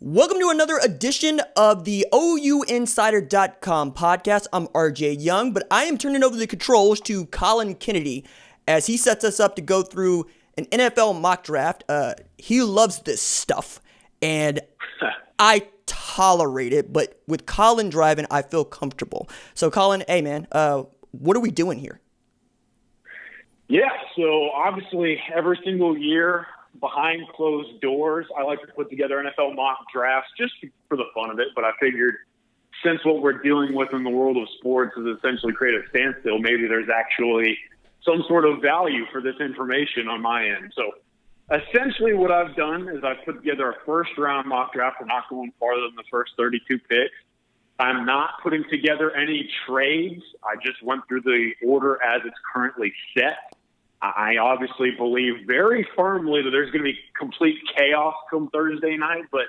Welcome to another edition of the OUinsider.com podcast. I'm RJ Young, but I am turning over the controls to Collin Kennedy as he sets us up to go through an NFL mock draft. He loves this stuff, and I tolerate it, but with Collin driving, I feel comfortable. So, Collin, hey, man, what are we doing here? Yeah, so obviously every single year, behind closed doors, I like to put together NFL mock drafts just for the fun of it. But I figured since what we're dealing with in the world of sports is essentially create a standstill, maybe there's actually some sort of value for this information on my end. So essentially what I've done is I've put together a first-round mock draft. We're not going farther than the first 32 picks. I'm not putting together any trades. I just went through the order as it's currently set. I obviously believe very firmly that there's going to be complete chaos come Thursday night, but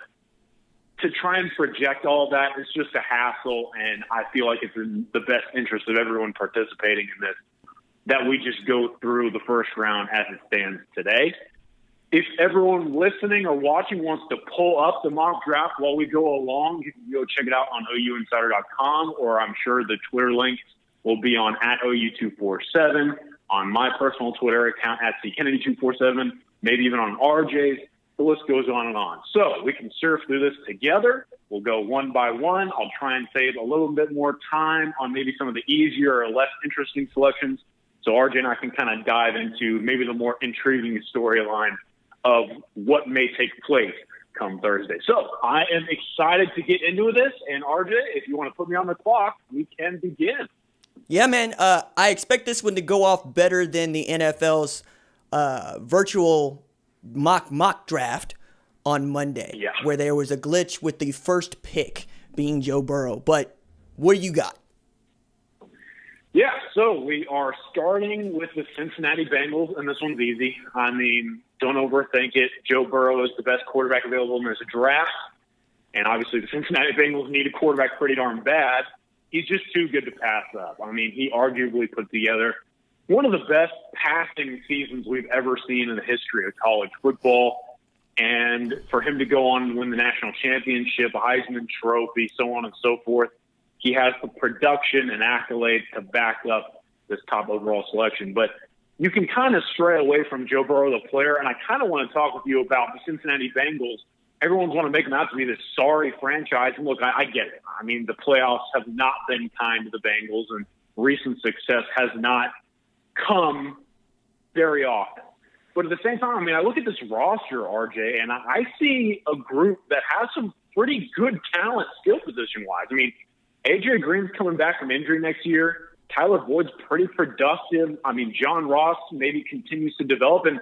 to try and project all that is just a hassle, and I feel like it's in the best interest of everyone participating in this that we just go through the first round as it stands today. If everyone listening or watching wants to pull up the mock draft while we go along, you can go check it out on OUinsider.com, or I'm sure the Twitter link will be on @OU247. on my personal Twitter account @CKennedy247, maybe even on RJ's. The list goes on and on. So we can surf through this together. We'll go one by one. I'll try and save a little bit more time on maybe some of the easier or less interesting selections. So RJ and I can kind of dive into maybe the more intriguing storyline of what may take place come Thursday. So I am excited to get into this. And RJ, if you want to put me on the clock, we can begin. Yeah, man, I expect this one to go off better than the NFL's virtual mock draft on Monday, where there was a glitch with the first pick being Joe Burrow. But what do you got? Yeah, so we are starting with the Cincinnati Bengals, and this one's easy. I mean, don't overthink it. Joe Burrow is the best quarterback available in this draft, and obviously the Cincinnati Bengals need a quarterback pretty darn bad. He's just too good to pass up. I mean, he arguably put together one of the best passing seasons we've ever seen in the history of college football. And for him to go on and win the national championship, a Heisman Trophy, so on and so forth, he has the production and accolades to back up this top overall selection. But you can kind of stray away from Joe Burrow, the player, and I kind of want to talk with you about the Cincinnati Bengals. Everyone's want to make them out to be this sorry franchise. And look, I get it. I mean, the playoffs have not been kind to the Bengals, and recent success has not come very often. But at the same time, I mean, I look at this roster, RJ, and I see a group that has some pretty good talent skill position-wise. I mean, A.J. Green's coming back from injury next year. Tyler Boyd's pretty productive. I mean, John Ross maybe continues to develop, and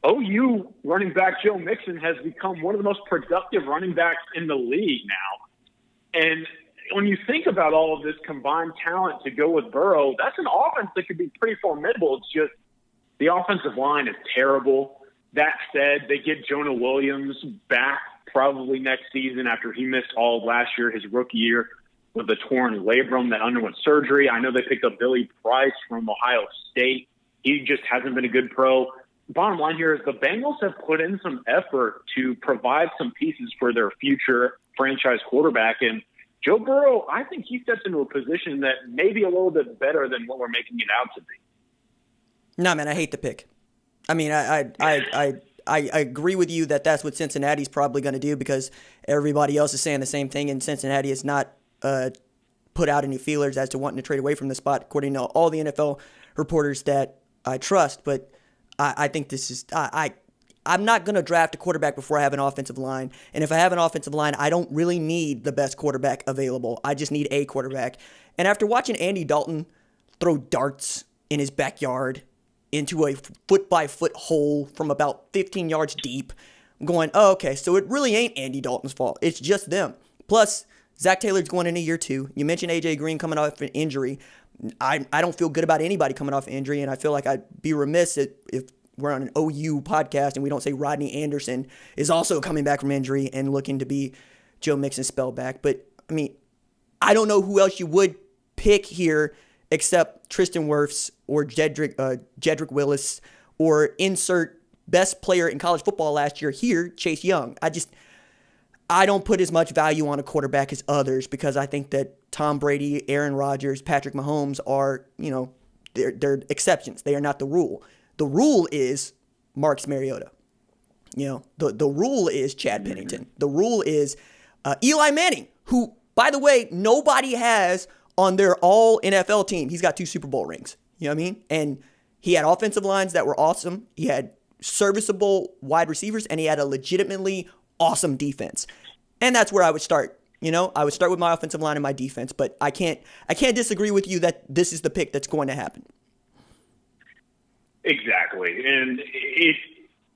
OU running back Joe Mixon has become one of the most productive running backs in the league now. And when you think about all of this combined talent to go with Burrow, that's an offense that could be pretty formidable. It's just the offensive line is terrible. That said, they get Jonah Williams back probably next season after he missed all of last year, his rookie year, with a torn labrum that underwent surgery. I know they picked up Billy Price from Ohio State. He just hasn't been a good pro. Bottom line here is the Bengals have put in some effort to provide some pieces for their future franchise quarterback. And Joe Burrow, I think he steps into a position that may be a little bit better than what we're making it out to be. No, man, I hate the pick. I mean, I agree with you that that's what Cincinnati's probably going to do because everybody else is saying the same thing, and Cincinnati has not put out any feelers as to wanting to trade away from the spot, according to all the NFL reporters that I trust. But I think this is I'm not going to draft a quarterback before I have an offensive line. And if I have an offensive line, I don't really need the best quarterback available. I just need a quarterback. And after watching Andy Dalton throw darts in his backyard into a foot-by-foot hole from about 15 yards deep, I'm going, oh, okay, so it really ain't Andy Dalton's fault. It's just them. Plus, Zach Taylor's going in a year two. You mentioned A.J. Green coming off an injury. I don't feel good about anybody coming off injury, and I feel like I'd be remiss if we're on an OU podcast and we don't say Rodney Anderson is also coming back from injury and looking to be Joe Mixon's spellback. But, I mean, I don't know who else you would pick here except Tristan Wirfs or Jedrick Willis or insert best player in college football last year here, Chase Young. I don't put as much value on a quarterback as others because I think that Tom Brady, Aaron Rodgers, Patrick Mahomes are, they're exceptions. They are not the rule. The rule is Marcus Mariota. The rule is Chad Pennington. The rule is Eli Manning, who, by the way, nobody has on their all NFL team. He's got 2 Super Bowl rings. You know what I mean? And he had offensive lines that were awesome. He had serviceable wide receivers, and he had a legitimately awesome defense. And that's where I would start. I would start with my offensive line and my defense, but I can't disagree with you that this is the pick that's going to happen. Exactly. And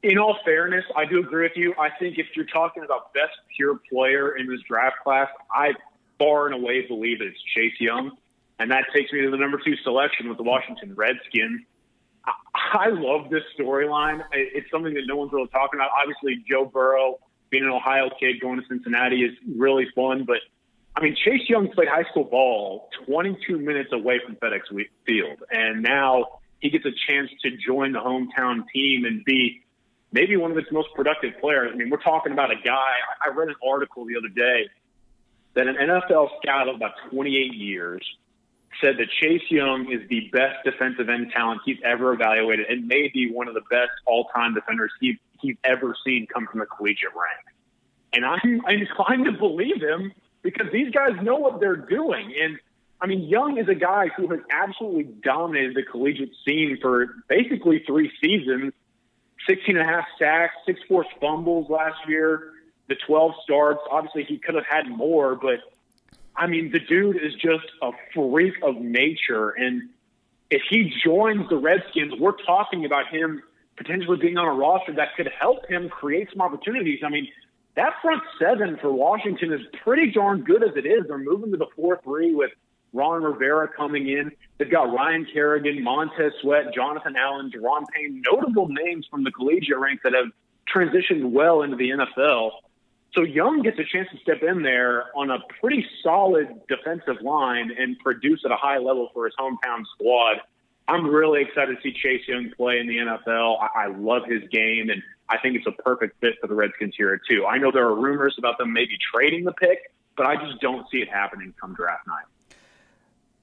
in all fairness, I do agree with you. I think if you're talking about best pure player in this draft class, I far and away believe it's Chase Young. And that takes me to the number 2 selection with the Washington Redskins. I love this storyline. It's something that no one's really talking about. Obviously, Joe Burrow, being an Ohio kid, going to Cincinnati is really fun. But, Chase Young played high school ball 22 minutes away from FedEx Field. And now he gets a chance to join the hometown team and be maybe one of its most productive players. We're talking about a guy. I read an article the other day that an NFL scout of about 28 years said that Chase Young is the best defensive end talent he's ever evaluated and may be one of the best all-time defenders he's ever seen come from the collegiate ranks. And I'm inclined to believe him because these guys know what they're doing. And, Young is a guy who has absolutely dominated the collegiate scene for basically 3 seasons, 16.5 sacks, 6 forced fumbles last year, the 12 starts. Obviously, he could have had more, but the dude is just a freak of nature. And if he joins the Redskins, we're talking about him potentially being on a roster that could help him create some opportunities. That front 7 for Washington is pretty darn good as it is. They're moving to the 4-3 with Ron Rivera coming in. They've got Ryan Kerrigan, Montez Sweat, Jonathan Allen, Deron Payne, notable names from the collegiate ranks that have transitioned well into the NFL. So Young gets a chance to step in there on a pretty solid defensive line and produce at a high level for his hometown squad. I'm really excited to see Chase Young play in the NFL. I love his game, and I think it's a perfect fit for the Redskins here, too. I know there are rumors about them maybe trading the pick, but I just don't see it happening come draft night.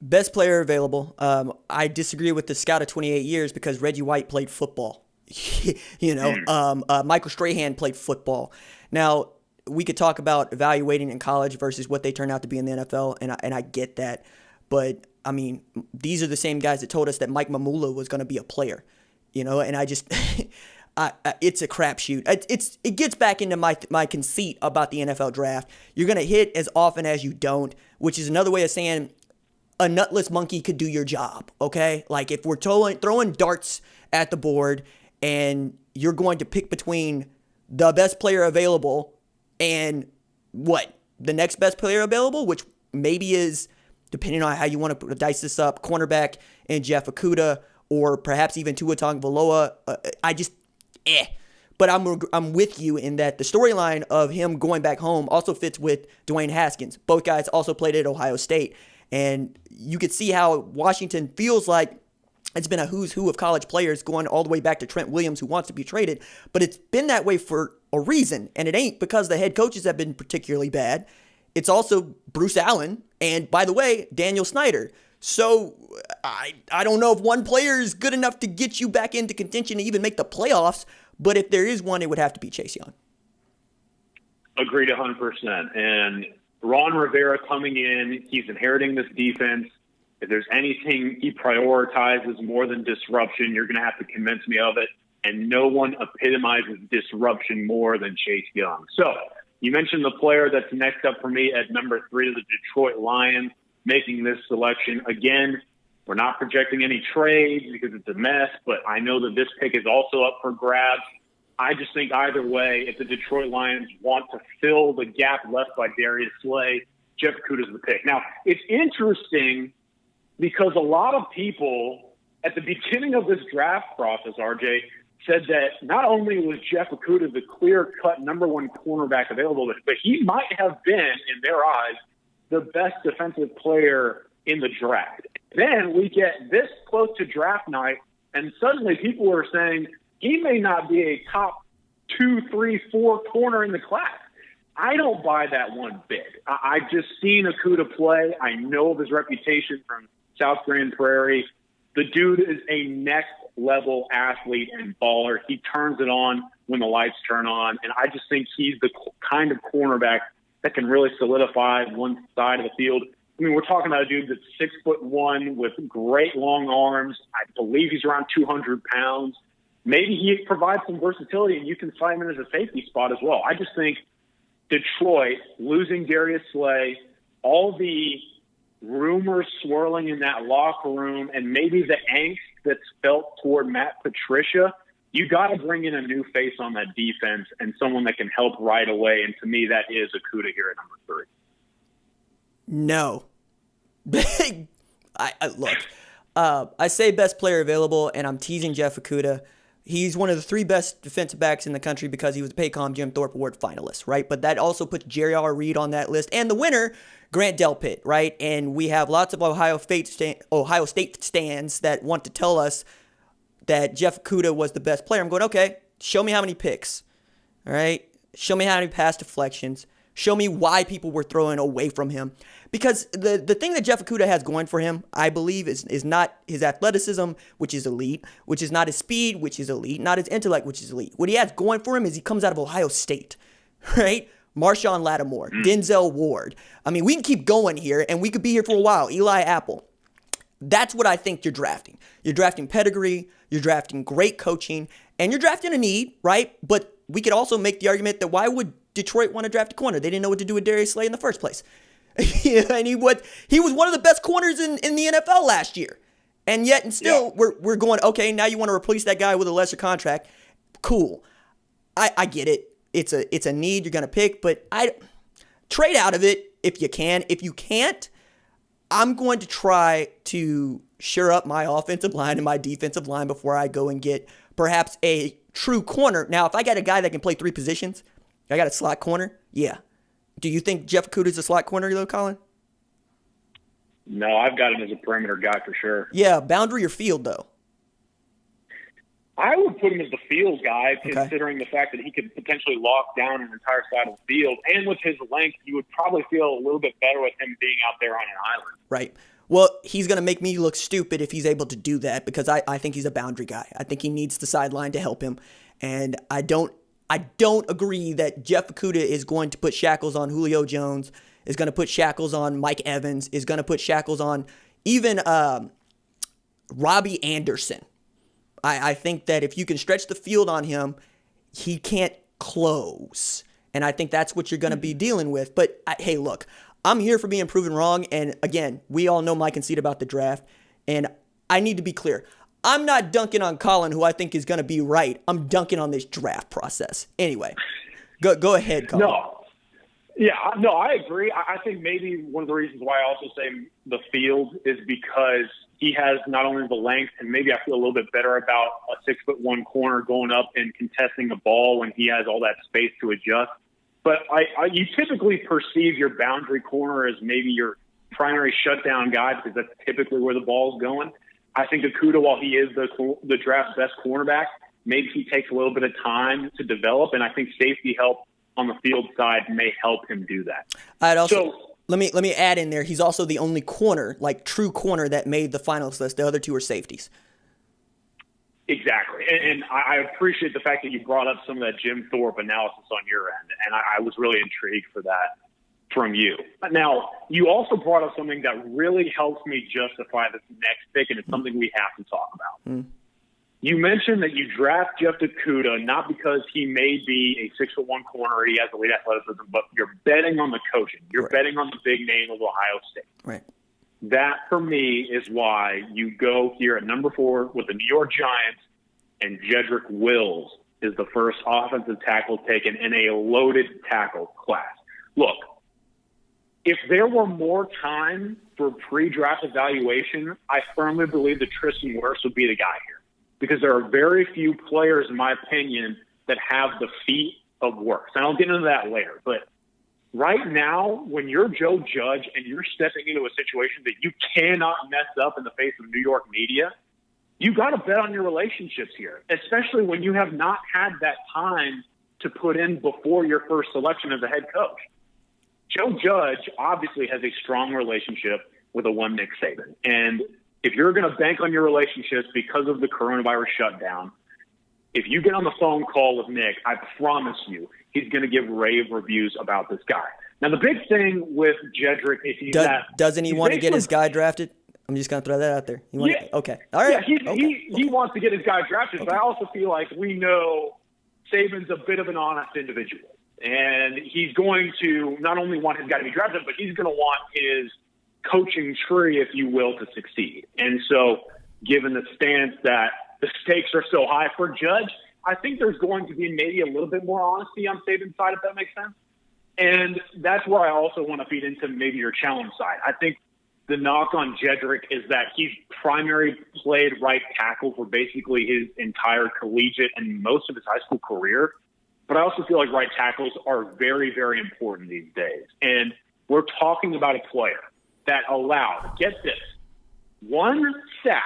Best player available. I disagree with the scout of 28 years because Reggie White played football. Michael Strahan played football. Now, we could talk about evaluating in college versus what they turn out to be in the NFL, and I get that. But, these are the same guys that told us that Mike Mamula was going to be a player, and I just it's a crapshoot. It gets back into my conceit about the NFL draft. You're going to hit as often as you don't, which is another way of saying a nutless monkey could do your job, okay? Like if we're throwing darts at the board and you're going to pick between the best player available and the next best player available, which maybe is, depending on how you want to dice this up, cornerback and Jeff Okduah, or perhaps even Tua Tagovailoa. But I'm with you in that the storyline of him going back home also fits with Dwayne Haskins. Both guys also played at Ohio State. And you could see how Washington feels like it's been a who's who of college players going all the way back to Trent Williams, who wants to be traded. But it's been that way for a reason. And it ain't because the head coaches have been particularly bad. It's also Bruce Allen and, by the way, Daniel Snyder. So I don't know if one player is good enough to get you back into contention to even make the playoffs. But if there is one, it would have to be Chase Young. Agreed 100%. And Ron Rivera coming in, he's inheriting this defense. If there's anything he prioritizes more than disruption, you're going to have to convince me of it. And no one epitomizes disruption more than Chase Young. So you mentioned the player that's next up for me at number 3, the Detroit Lions, making this selection. Again, we're not projecting any trades because it's a mess, but I know that this pick is also up for grabs. I just think either way, if the Detroit Lions want to fill the gap left by Darius Slay, Jeff Okduah is the pick. Now, it's interesting because a lot of people at the beginning of this draft process, RJ, said that not only was Jeff Okduah the clear-cut number 1 cornerback available, but he might have been, in their eyes, the best defensive player in the draft. Then we get this close to draft night, and suddenly people are saying he may not be a top 2, 3, 4 corner in the class. I don't buy that one bit. I've just seen Okduah play. I know of his reputation from South Grand Prairie. The dude is a next-level athlete and baller. He turns it on when the lights turn on, and I just think he's the kind of cornerback that can really solidify one side of the field. I mean, we're talking about a dude that's 6'1" with great long arms. I believe he's around 200 pounds. Maybe he provides some versatility, and you can slide him in as a safety spot as well. I just think Detroit losing Darius Slay, all the rumors swirling in that locker room, and maybe the angst that's felt toward Matt Patricia, you got to bring in a new face on that defense and someone that can help right away. And to me, that is Okduah here at number 3. No. I say best player available, and I'm teasing Jeff Okduah. He's one of the 3 best defensive backs in the country because he was a Paycom Jim Thorpe Award finalist, right? But that also puts Jerry R. Reed on that list. And the winner, Grant Delpit, right? And we have lots of Ohio State stands that want to tell us that Jeff Okduah was the best player. I'm going, okay, show me how many picks, all right? Show me how many pass deflections. Show me why people were throwing away from him. Because the thing that Jeff Okduah has going for him, I believe, is not his athleticism, which is elite, which is not his speed, which is elite, not his intellect, which is elite. What he has going for him is he comes out of Ohio State, right? Marshawn Lattimore, Denzel Ward. I mean, we can keep going here, and we could be here for a while. Eli Apple. That's what I think you're drafting. You're drafting pedigree, you're drafting great coaching, and you're drafting a need, right? But we could also make the argument that why would Detroit want to draft a corner? They didn't know what to do with Darius Slay in the first place. And he was one of the best corners in the NFL last year. And yet, and still, we're going, okay, now you want to replace that guy with a lesser contract. Cool. I get it. It's a need you're going to pick, but trade out of it if you can. If you can't, I'm going to try to shore up my offensive line and my defensive line before I go and get perhaps a true corner. Now, if I got a guy that can play 3 positions, I got a slot corner, yeah. Do you think Jeff Okduah is a slot corner, though, Collin? No, I've got him as a perimeter guy for sure. Yeah, boundary or field, though? I would put him as the field guy, considering the fact that he could potentially lock down an entire side of the field. And with his length, you would probably feel a little bit better with him being out there on an island. Right. Well, he's going to make me look stupid if he's able to do that because I think he's a boundary guy. I think he needs the sideline to help him. And I don't agree that Jeff Okduah is going to put shackles on Julio Jones, is going to put shackles on Mike Evans, is going to put shackles on even Robbie Anderson. I think that if you can stretch the field on him, he can't close. And I think that's what you're going to be dealing with. But, hey, look, I'm here for being proven wrong. And, again, we all know my conceit about the draft. And I need to be clear. I'm not dunking on Collin, who I think is going to be right. I'm dunking on this draft process. Anyway, go ahead, Collin. No, I agree. I think maybe one of the reasons why I also say the field is because he has not only the length, and maybe I feel a little bit better about a 6'1" corner going up and contesting the ball when he has all that space to adjust. But you typically perceive your boundary corner as maybe your primary shutdown guy because that's typically where the ball's going. I think Okduah, while he is the draft's best cornerback, maybe he takes a little bit of time to develop, and I think safety help on the field side may help him do that. Let me add in there, he's also the only corner, like true corner, that made the finalist list. The other 2 are safeties. Exactly. And I appreciate the fact that you brought up some of that Jim Thorpe analysis on your end, and I was really intrigued for that from you. Now, you also brought up something that really helps me justify this next pick, and it's something we have to talk about. You mentioned that you draft Jeff Okduah not because he may be a 6'1" corner, he has elite athleticism, but you're betting on the coaching. You're betting on the big name of Ohio State. Right. That, for me, is why you go here at number 4 with the New York Giants, and Jedrick Wills is the first offensive tackle taken in a loaded tackle class. Look, if there were more time for pre-draft evaluation, I firmly believe that Tristan Wirfs would be the guy here. Because there are very few players, in my opinion, that have the feet of Wirfs. And I'll get into that later. But right now, when you're Joe Judge and you're stepping into a situation that you cannot mess up in the face of New York media, you got to bet on your relationships here, especially when you have not had that time to put in before your first selection as a head coach. Joe Judge obviously has a strong relationship with a one Nick Saban. And if you're going to bank on your relationships because of the coronavirus shutdown, if you get on the phone call with Nick, I promise you he's going to give rave reviews about this guy. Now, the big thing with Jedrick is doesn't he want to get his guy drafted? I'm just going to throw that out there. Okay. All right. Yeah, he wants to get his guy drafted, but I also feel like we know Saban's a bit of an honest individual. And he's going to not only want his guy to be drafted, but he's going to want his coaching tree, if you will, to succeed. And so given the stance that the stakes are so high for Judge, I think there's going to be maybe a little bit more honesty on Saban's side, if that makes sense. And that's where I also want to feed into maybe your challenge side. I think the knock on Jedrick is that he's primary played right tackle for basically his entire collegiate and most of his high school career. But I also feel like right tackles are very, very important these days. And we're talking about a player that allowed, get this, one sack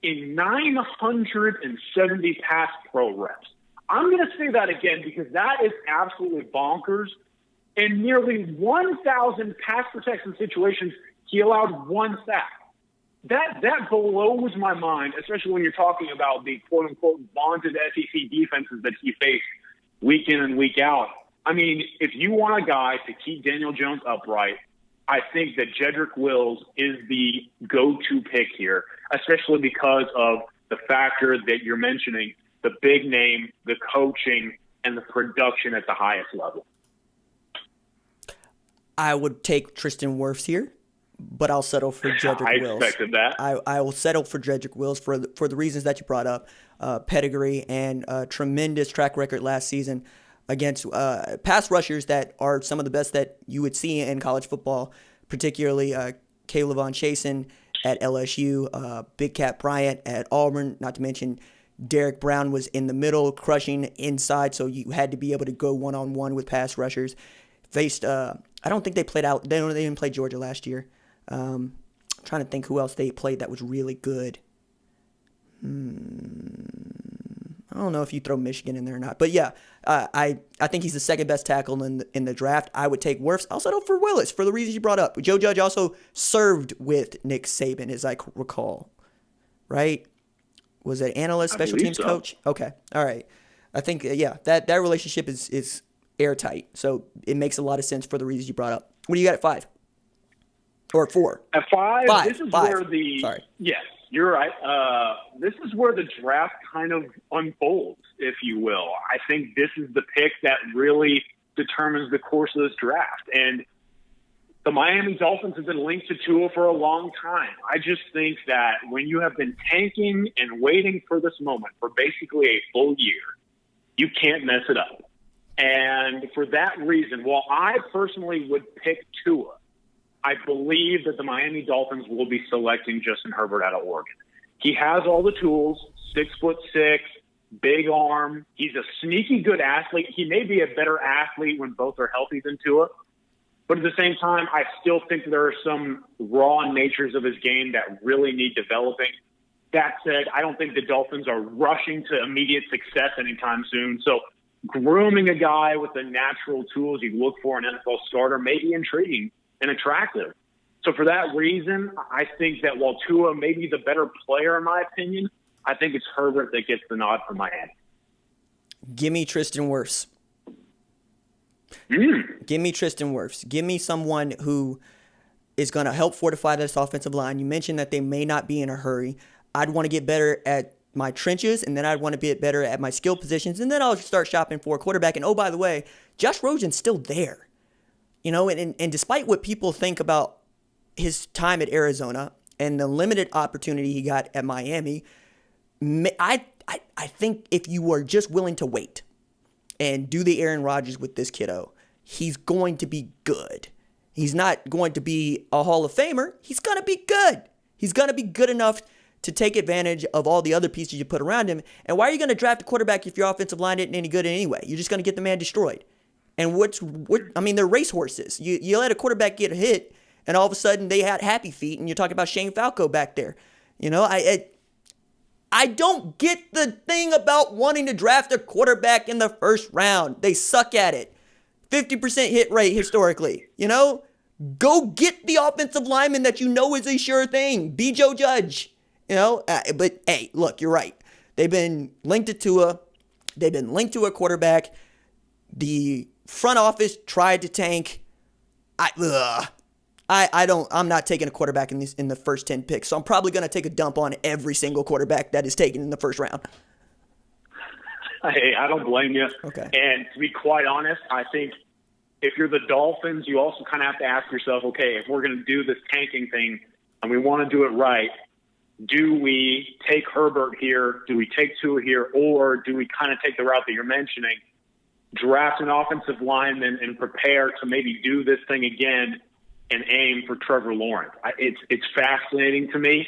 in 970 pass pro reps. I'm going to say that again because that is absolutely bonkers. In nearly 1,000 pass protection situations, he allowed one sack. That blows my mind, especially when you're talking about the quote-unquote vaunted SEC defenses that he faced week in and week out. I mean, if you want a guy to keep Daniel Jones upright, I think that Jedrick Wills is the go-to pick here, especially because of the factor that you're mentioning, the big name, the coaching, and the production at the highest level. I would take Tristan Wirfs here, but I'll settle for Jedrick Wills. I expected that. I will settle for Jedrick Wills for the reasons that you brought up, pedigree and tremendous track record last season against pass rushers that are some of the best that you would see in college football, particularly Kayvon Chasen at LSU, Big Cat Bryant at Auburn, not to mention Derek Brown was in the middle, crushing inside, so you had to be able to go one-on-one with pass rushers. Faced, I don't think they played out. They didn't play Georgia last year. Trying to think who else they played that was really good. I don't know if you throw Michigan in there or not, but yeah, I think he's the second best tackle in the draft. I would take Wirfs. I'll settle for Willis for the reasons you brought up. Joe Judge also served with Nick Saban, as I recall, right? Was it analyst, special teams coach? Okay, all right. I think that relationship is airtight, so it makes a lot of sense for the reasons you brought up. What do you got at 5? Or at 4? At 5, this is five. where the Sorry. Yes, you're right. This is where the draft kind of unfolds, if you will. I think this is the pick that really determines the course of this draft. And the Miami Dolphins have been linked to Tua for a long time. I just think that when you have been tanking and waiting for this moment for basically a full year, you can't mess it up. And for that reason, while I personally would pick Tua, I believe that the Miami Dolphins will be selecting Justin Herbert out of Oregon. He has all the tools, 6'6", big arm. He's a sneaky good athlete. He may be a better athlete when both are healthy than Tua. But at the same time, I still think there are some raw natures of his game that really need developing. That said, I don't think the Dolphins are rushing to immediate success anytime soon. So grooming a guy with the natural tools you look for in an NFL starter may be intriguing and attractive. So for that reason, I think that while Tua may be the better player, in my opinion, I think it's Herbert that gets the nod for Miami. Give me Tristan Wirfs. Give me Tristan Wirfs. Give me someone who is going to help fortify this offensive line. You mentioned that they may not be in a hurry. I'd want to get better at my trenches, and then I'd want to get better at my skill positions, and then I'll start shopping for a quarterback. And oh, by the way, Josh Rosen's still there. You know, and despite what people think about his time at Arizona and the limited opportunity he got at Miami, I think if you were just willing to wait and do the Aaron Rodgers with this kiddo, he's going to be good. He's not going to be a Hall of Famer. He's going to be good. He's going to be good enough to take advantage of all the other pieces you put around him. And why are you going to draft a quarterback if your offensive line isn't any good anyway? You're just going to get the man destroyed. And they're racehorses. You let a quarterback get hit, and all of a sudden they had happy feet, and you're talking about Shane Falco back there. You know, I don't get the thing about wanting to draft a quarterback in the first round. They suck at it. 50% hit rate historically, Go get the offensive lineman that you know is a sure thing. Be Joe Judge, But, hey, look, you're right. They've been linked to Tua. They've been linked to a quarterback. The front office tried to tank. I'm not taking a quarterback in the first 10 picks, so I'm probably going to take a dump on every single quarterback that is taken in the first round. Hey, I don't blame you. Okay. And to be quite honest, I think if you're the Dolphins, you also kind of have to ask yourself, okay, if we're going to do this tanking thing and we want to do it right, do we take Herbert here? Do we take Tua here? Or do we kind of take the route that you're mentioning, draft an offensive lineman and prepare to maybe do this thing again and aim for Trevor Lawrence? It's fascinating to me.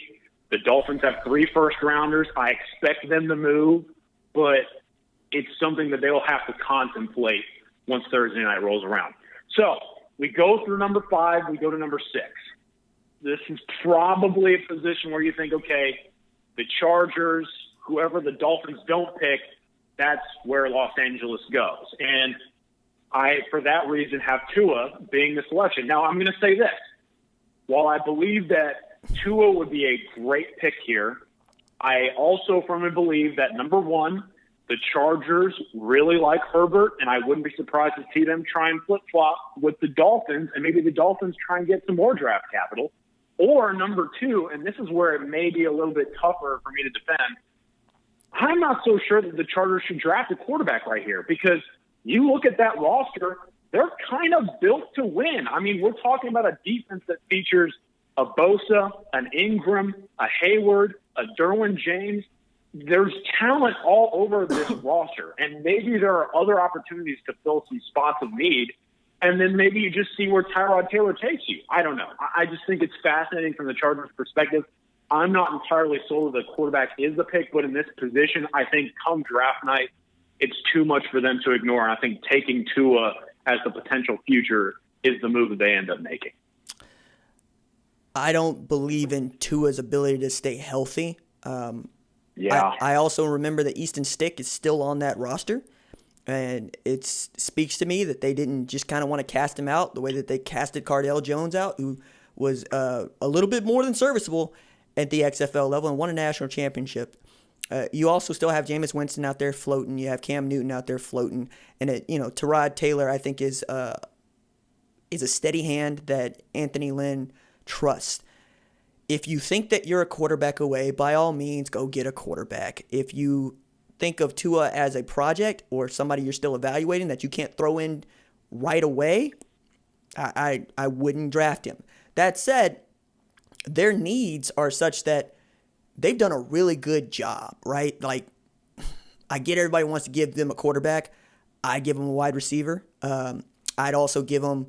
The Dolphins have 3 first-rounders. I expect them to move, but it's something that they'll have to contemplate once Thursday night rolls around. So we go through number 5. We go to number 6. This is probably a position where you think, okay, the Chargers, whoever the Dolphins don't pick, that's where Los Angeles goes. And I, for that reason, have Tua being the selection. Now, I'm going to say this. While I believe that Tua would be a great pick here, I also firmly believe that, number 1, the Chargers really like Herbert, and I wouldn't be surprised to see them try and flip-flop with the Dolphins, and maybe the Dolphins try and get some more draft capital. Or, number 2, and this is where it may be a little bit tougher for me to defend, I'm not so sure that the Chargers should draft a quarterback right here, because you look at that roster, they're kind of built to win. I mean, we're talking about a defense that features a Bosa, an Ingram, a Hayward, a Derwin James. There's talent all over this roster, and maybe there are other opportunities to fill some spots of need, and then maybe you just see where Tyrod Taylor takes you. I don't know. I just think it's fascinating from the Chargers' perspective. I'm not entirely sold that the quarterback is the pick, but in this position, I think come draft night, it's too much for them to ignore, and I think taking Tua as the potential future is the move that they end up making. I don't believe in Tua's ability to stay healthy. Yeah. I also remember that Easton Stick is still on that roster, and it speaks to me that they didn't just kind of want to cast him out the way that they casted Cardale Jones out, who was a little bit more than serviceable at the XFL level and won a national championship. You also still have Jameis Winston out there floating. You have Cam Newton out there floating, and Tyrod Taylor I think is a steady hand that Anthony Lynn trusts. If you think that you're a quarterback away, by all means, go get a quarterback. If you think of Tua as a project or somebody you're still evaluating that you can't throw in right away, I wouldn't draft him. That said, their needs are such that they've done a really good job, right? Like, I get everybody wants to give them a quarterback. I give them a wide receiver. I'd also give them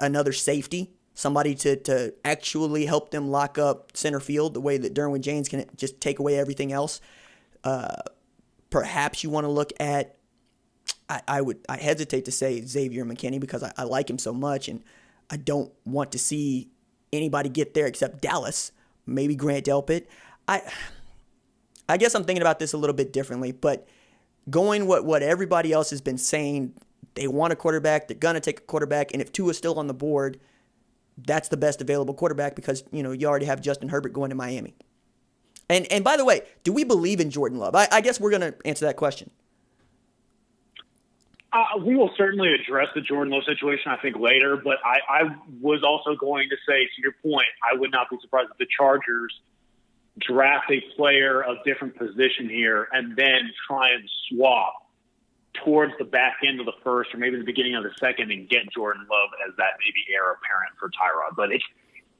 another safety. Somebody to actually help them lock up center field the way that Derwin James can just take away everything else. Perhaps you want to look at, I hesitate to say Xavier McKinney because I like him so much and I don't want to see anybody get there except Dallas. Maybe Grant Delpit. I guess I'm thinking about this a little bit differently, but going what everybody else has been saying, they want a quarterback, they're going to take a quarterback, and if Tua's still on the board, that's the best available quarterback because, you already have Justin Herbert going to Miami. And by the way, do we believe in Jordan Love? I guess we're going to answer that question. We will certainly address the Jordan Love situation, I think, later. But I was also going to say, to your point, I would not be surprised if the Chargers draft a player of different position here and then try and swap towards the back end of the first or maybe the beginning of the second and get Jordan Love as that maybe heir apparent for Tyrod. But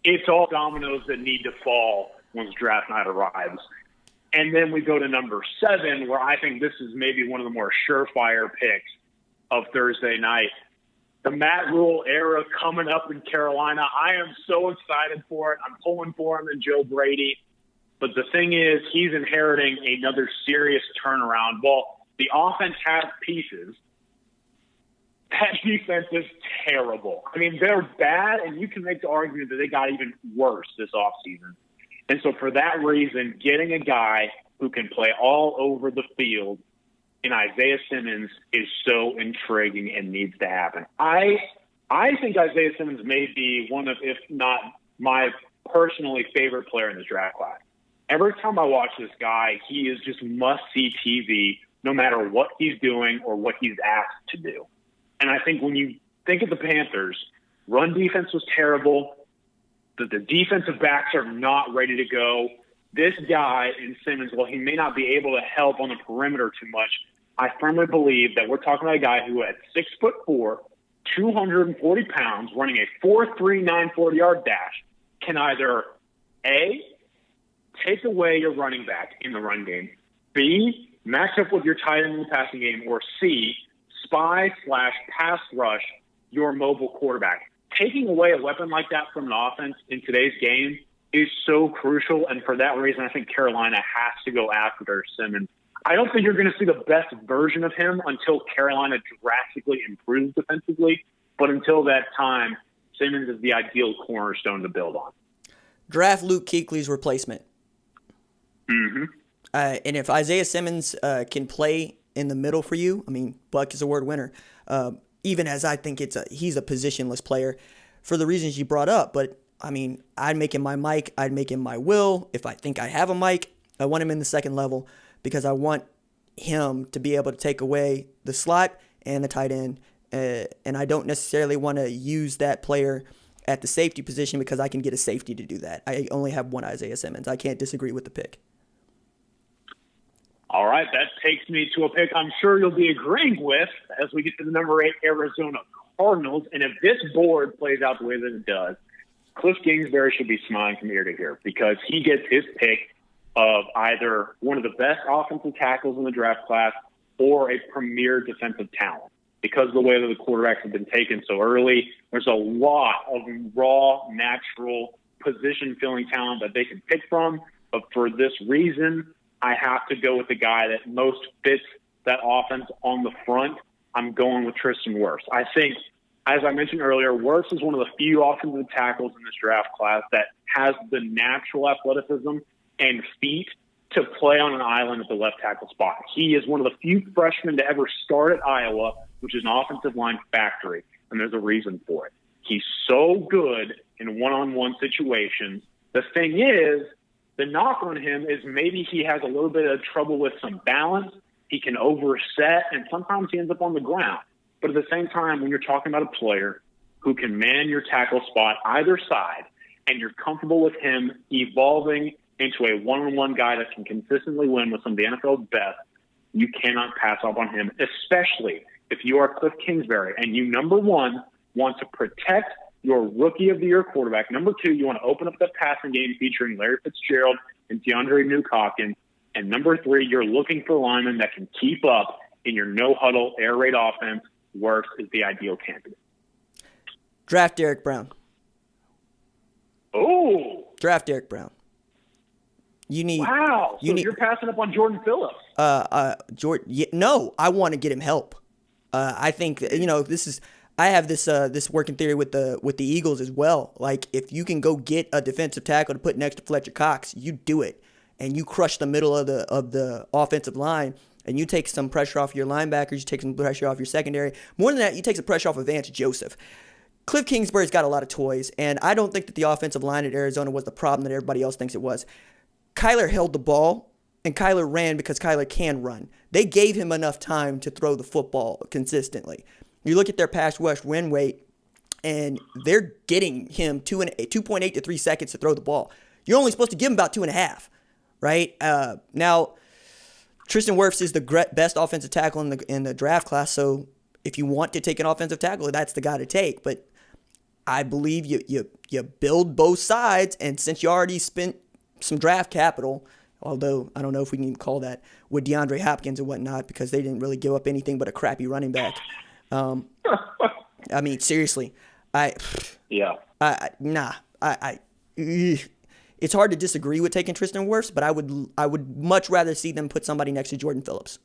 it's all dominoes that need to fall once draft night arrives. And then we go to number 7, where I think this is maybe one of the more surefire picks of Thursday night. The Matt Rule era coming up in Carolina. I am so excited for it. I'm pulling for him and Joe Brady. But the thing is, he's inheriting another serious turnaround. Well, the offense has pieces. That defense is terrible. I mean, they're bad, and you can make the argument that they got even worse this offseason. And so for that reason, getting a guy who can play all over the field in Isaiah Simmons is so intriguing and needs to happen. I think Isaiah Simmons may be one of, if not my personally favorite player in this draft class. Every time I watch this guy, he is just must-see TV no matter what he's doing or what he's asked to do. And I think when you think of the Panthers, run defense was terrible. The defensive backs are not ready to go. This guy in Simmons, while he may not be able to help on the perimeter too much, I firmly believe that we're talking about a guy who at 6'4", 240 pounds, running a 4.3 940-yard dash, can either A, take away your running back in the run game, B, match up with your tight end in the passing game, or C, spy/pass rush your mobile quarterback. Taking away a weapon like that from an offense in today's game is so crucial, and for that reason, I think Carolina has to go after Simmons. I don't think you're going to see the best version of him until Carolina drastically improves defensively, but until that time, Simmons is the ideal cornerstone to build on. Draft Luke Kuechly's replacement. Mm-hmm. And if Isaiah Simmons can play in the middle for you, I mean, Buck is a word winner, even as I think he's a positionless player for the reasons you brought up. But, I mean, I'd make him my Mike. I'd make him my Will. If I think I have a Mike, I want him in the second level because I want him to be able to take away the slot and the tight end. And I don't necessarily want to use that player at the safety position because I can get a safety to do that. I only have one Isaiah Simmons. I can't disagree with the pick. All right, that takes me to a pick I'm sure you'll be agreeing with as we get to the number 8 Arizona Cardinals. And if this board plays out the way that it does, Cliff Kingsbury should be smiling from ear to ear because he gets his pick of either one of the best offensive tackles in the draft class or a premier defensive talent. Because of the way that the quarterbacks have been taken so early, there's a lot of raw, natural position-filling talent that they can pick from. But for this reason, I have to go with the guy that most fits that offense on the front. I'm going with Tristan Wirfs. I think, as I mentioned earlier, Wirfs is one of the few offensive tackles in this draft class that has the natural athleticism and feet to play on an island at the left tackle spot. He is one of the few freshmen to ever start at Iowa, which is an offensive line factory, and there's a reason for it. He's so good in one-on-one situations. The thing is, the knock on him is maybe he has a little bit of trouble with some balance. He can overset, and sometimes he ends up on the ground. But at the same time, when you're talking about a player who can man your tackle spot either side, and you're comfortable with him evolving into a one-on-one guy that can consistently win with some of the NFL's best, you cannot pass up on him, especially if you are Cliff Kingsbury and you, number one, want to protect your rookie of the year quarterback. Number two, you want to open up that passing game featuring Larry Fitzgerald and DeAndre Newcocken. And number three, you're looking for linemen that can keep up in your no-huddle, air raid offense. Wirfs is the ideal candidate. Draft Derek Brown. Oh! Draft Derek Brown. Wow. So you're passing up on Jordan Phillips. No, I want to get him help. I think I have this working theory with the Eagles as well. Like if you can go get a defensive tackle to put next to Fletcher Cox, you do it, and you crush the middle of the offensive line, and you take some pressure off your linebackers, you take some pressure off your secondary. More than that, you take some pressure off of Vance Joseph. Cliff Kingsbury's got a lot of toys, and I don't think that the offensive line at Arizona was the problem that everybody else thinks it was. Kyler held the ball, and Kyler ran because Kyler can run. They gave him enough time to throw the football consistently. You look at their pass rush win rate, and they're getting him 2.8 to 3 seconds to throw the ball. You're only supposed to give him about 2.5, right? Now, Tristan Wirfs is the best offensive tackle in the draft class, so if you want to take an offensive tackle, that's the guy to take. But I believe you build both sides, and since you already spent some draft capital, although I don't know if we can even call that, with DeAndre Hopkins and whatnot, because they didn't really give up anything but a crappy running back. I mean, seriously, it's hard to disagree with taking Tristan Wirfs, but I would much rather see them put somebody next to Jordan Phillips.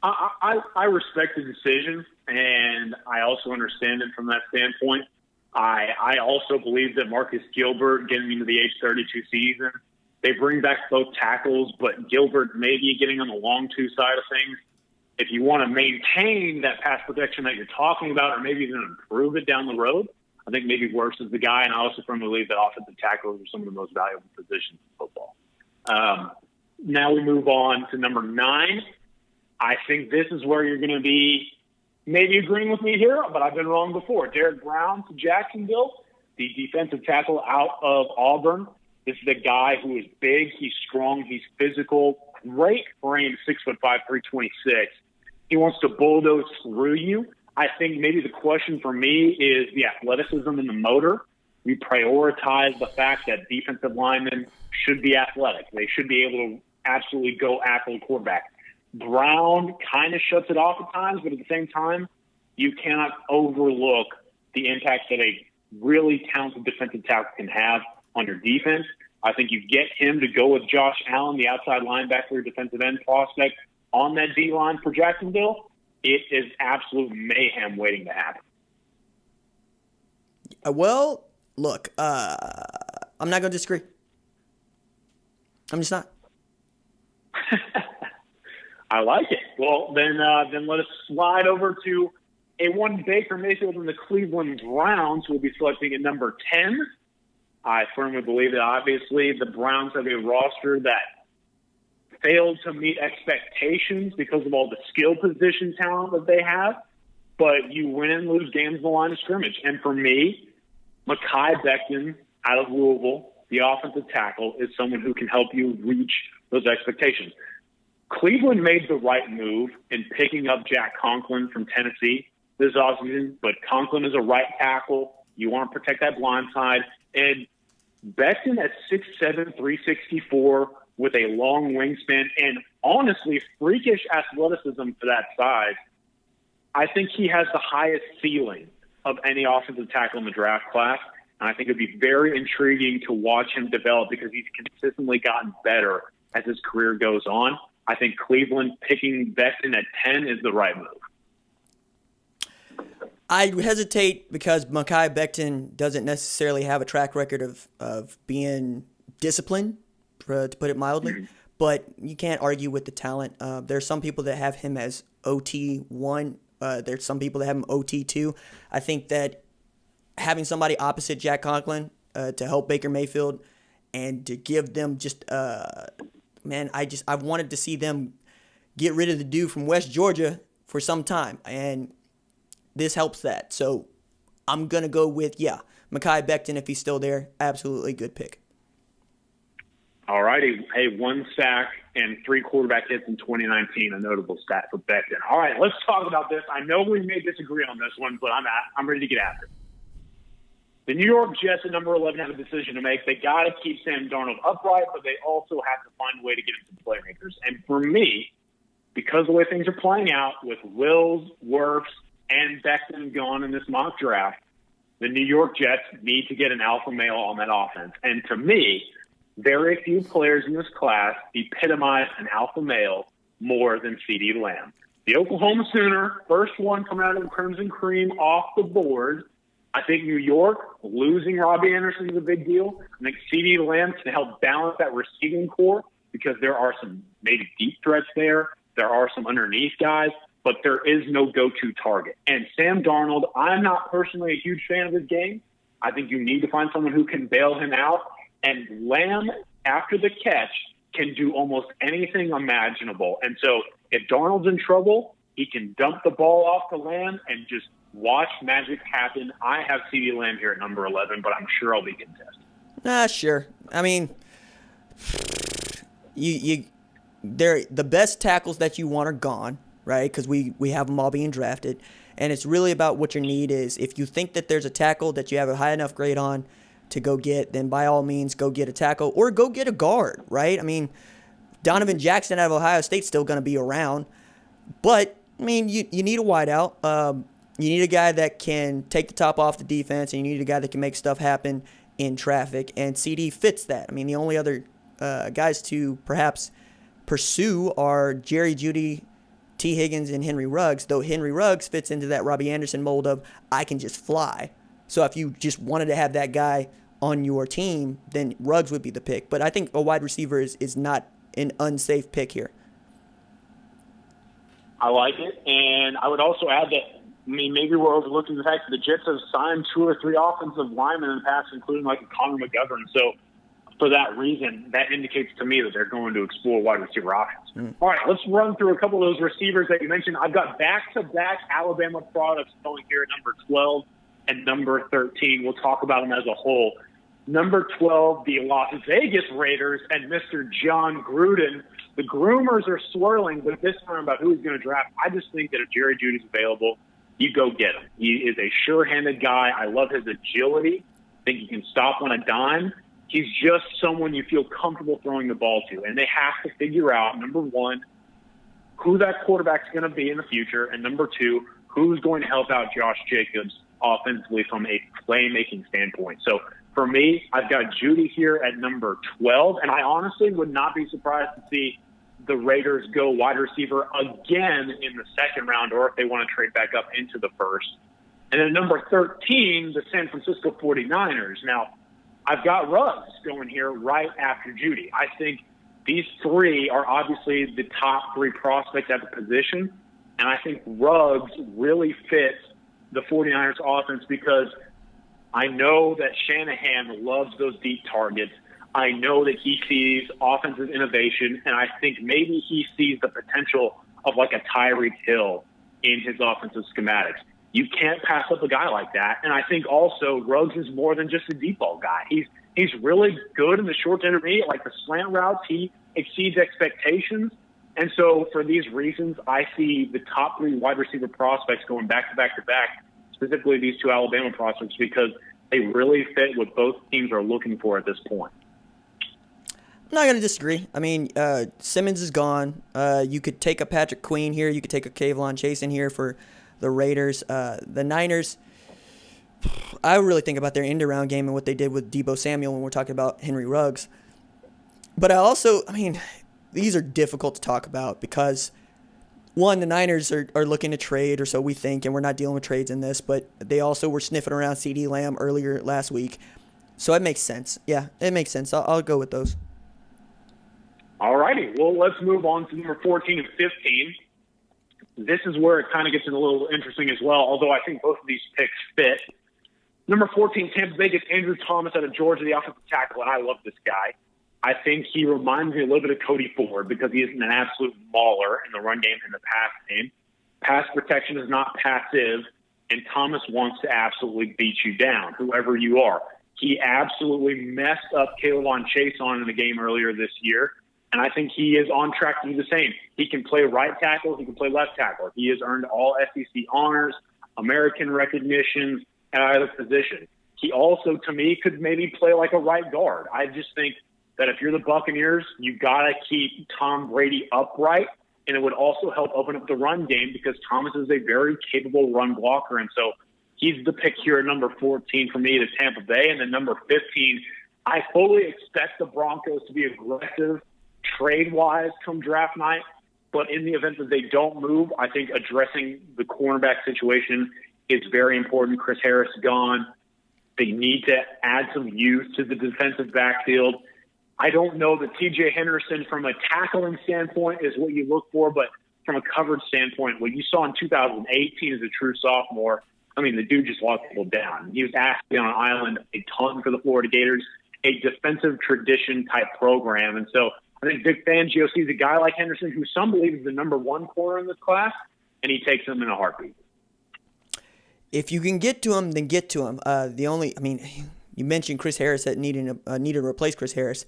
I respect the decision, and I also understand it from that standpoint. I also believe that Marcus Gilbert, getting into the age 32 season, They bring back both tackles, but Gilbert maybe getting on the long two side of things. If you want to maintain that pass protection that you're talking about, or maybe even improve it down the road, I think maybe Wirfs is the guy. And I also firmly believe that offensive tackles are some of the most valuable positions in football. Now we move on to number 9. I think this is where you're going to be maybe agreeing with me here, but I've been wrong before. Derek Brown to Jacksonville, the defensive tackle out of Auburn. This is the guy who is big, he's strong, he's physical, great frame, 6'5", 326. He wants to bulldoze through you. I think maybe the question for me is the athleticism and the motor. We prioritize the fact that defensive linemen should be athletic. They should be able to absolutely go after the quarterback. Brown kind of shuts it off at times, but at the same time, you cannot overlook the impact that a really talented defensive tackle can have on your defense. I think you get him to go with Josh Allen, the outside linebacker, defensive end prospect, on that D-line for Jacksonville. It is absolute mayhem waiting to happen. Well, look, I'm not going to disagree. I'm just not. I like it. Well, then let us slide over to a one Baker Mayfield and the Cleveland Browns, who will be selecting at number 10. I firmly believe that obviously the Browns have a roster that failed to meet expectations because of all the skill position talent that they have, but you win and lose games in the line of scrimmage. And for me, Mekhi Becton out of Louisville, the offensive tackle, is someone who can help you reach those expectations. Cleveland made the right move in picking up Jack Conklin from Tennessee this offseason, but Conklin is a right tackle. You want to protect that blind side. And Becton at 6'7", 364 with a long wingspan and honestly freakish athleticism for that size, I think he has the highest ceiling of any offensive tackle in the draft class. And I think it'd be very intriguing to watch him develop because he's consistently gotten better as his career goes on. I think Cleveland picking Becton at 10 is the right move. I hesitate because Mekhi Becton doesn't necessarily have a track record of being disciplined, to put it mildly. But you can't argue with the talent. There's some people that have him as OT1. There's some people that have him OT2. I think that having somebody opposite Jack Conklin to help Baker Mayfield and to give them just I wanted to see them get rid of the dude from West Georgia for some time, and this helps that. So I'm going to go with, Mekhi Becton if he's still there. Absolutely good pick. All righty. Hey, 1 sack and 3 quarterback hits in 2019, a notable stat for Becton. All right, let's talk about this. I know we may disagree on this one, but I'm ready to get after it. The New York Jets at number 11 have a decision to make. They got to keep Sam Darnold upright, but they also have to find a way to get him some playmakers. And for me, because of the way things are playing out with Wills, Wirfs, and Becton gone in this mock draft, the New York Jets need to get an alpha male on that offense. And to me, very few players in this class epitomize an alpha male more than CeeDee Lamb. The Oklahoma Sooner, first one coming out of the Crimson Cream off the board. I think New York, losing Robbie Anderson is a big deal. I think CeeDee Lamb can help balance that receiving core because there are some maybe deep threats there. There are some underneath guys, but there is no go-to target. And Sam Darnold, I'm not personally a huge fan of his game. I think you need to find someone who can bail him out. And Lamb, after the catch, can do almost anything imaginable. And so if Darnold's in trouble, he can dump the ball off to Lamb and just watch magic happen. I have CeeDee Lamb here at number 11, but I'm sure I'll be contested. Sure. I mean, they're the best tackles that you want are gone, right? Because we have them all being drafted. And it's really about what your need is. If you think that there's a tackle that you have a high enough grade on to go get, then by all means go get a tackle or go get a guard, right? I mean, Donovan Jackson out of Ohio State's still going to be around. But, I mean, you need a wideout. You need a guy that can take the top off the defense, and you need a guy that can make stuff happen in traffic, and CD fits that. I mean, the only other guys to perhaps pursue are Jerry Jeudy, T. Higgins, and Henry Ruggs, though Henry Ruggs fits into that Robbie Anderson mold of I can just fly. So if you just wanted to have that guy on your team, then Ruggs would be the pick. But I think a wide receiver is not an unsafe pick here. I like it. And I would also add that, maybe we're overlooking the fact that the Jets have signed 2 or 3 offensive linemen in the past, including like Connor McGovern. So for that reason, that indicates to me that they're going to explore wide receiver options. All right, let's run through a couple of those receivers that you mentioned. I've got back-to-back Alabama products going here at number 12 and number 13. We'll talk about them as a whole. Number 12, the Las Vegas Raiders and Mr. John Gruden. The groomers are swirling with this time about who he's going to draft. I just think that if Jerry Jeudy's available, you go get him. He is a sure-handed guy. I love his agility. I think he can stop on a dime. He's just someone you feel comfortable throwing the ball to. And they have to figure out, number one, who that quarterback's going to be in the future, and number two, who's going to help out Josh Jacobs offensively from a playmaking standpoint. So for me, I've got Jeudy here at number 12, and I honestly would not be surprised to see the Raiders go wide receiver again in the second round, or if they want to trade back up into the first. And then number 13, the San Francisco 49ers. Now, I've got Ruggs going here right after Jeudy. I think these three are obviously the top 3 prospects at the position, and I think Ruggs really fits the 49ers offense because I know that Shanahan loves those deep targets. I know that he sees offensive innovation, and I think maybe he sees the potential of like a Tyreek Hill in his offensive schematics. You can't pass up a guy like that. And I think also Ruggs is more than just a deep ball guy. He's really good in the short to intermediate, like the slant routes. He exceeds expectations. And so for these reasons, I see the top 3 wide receiver prospects going back to back to back, specifically these 2 Alabama prospects, because they really fit what both teams are looking for at this point. I'm not going to disagree. I mean, Simmons is gone. You could take a Patrick Queen here. You could take a Kayvon Chasen here for the Raiders. The Niners, I really think about their end-around game and what they did with Deebo Samuel when we're talking about Henry Ruggs. But these are difficult to talk about because, one, the Niners are looking to trade, or so we think, and we're not dealing with trades in this, but they also were sniffing around CeeDee Lamb earlier last week. So it makes sense. Yeah, it makes sense. I'll go with those. All righty. Well, let's move on to number 14 and 15. This is where it kind of gets a little interesting as well, although I think both of these picks fit. Number 14, Tampa Bay gets Andrew Thomas out of Georgia, the offensive tackle, and I love this guy. I think he reminds me a little bit of Cody Ford because he is an absolute mauler in the run game and the pass game. Pass protection is not passive, and Thomas wants to absolutely beat you down, whoever you are. He absolutely messed up Kayvon Chasen in the game earlier this year. And I think he is on track to do the same. He can play right tackle. He can play left tackle. He has earned all SEC honors, American recognition at either position. He also, to me, could maybe play like a right guard. I just think that if you're the Buccaneers, you got to keep Tom Brady upright, and it would also help open up the run game because Thomas is a very capable run blocker. And so he's the pick here at number 14 for me to Tampa Bay. And then number 15, I fully expect the Broncos to be aggressive trade-wise come draft night, but in the event that they don't move, I think addressing the cornerback situation is very important. Chris Harris gone. They need to add some youth to the defensive backfield. I don't know that T.J. Henderson from a tackling standpoint is what you look for, but from a coverage standpoint, what you saw in 2018 as a true sophomore, the dude just locked people down. He was asked to be on an island a ton for the Florida Gators, a defensive tradition type program. And so I think Vic Fangio sees a guy like Henderson, who some believe is the number 1 corner in this class, and he takes him in a heartbeat. If you can get to him, then get to him. You mentioned Chris Harris that needed to replace Chris Harris.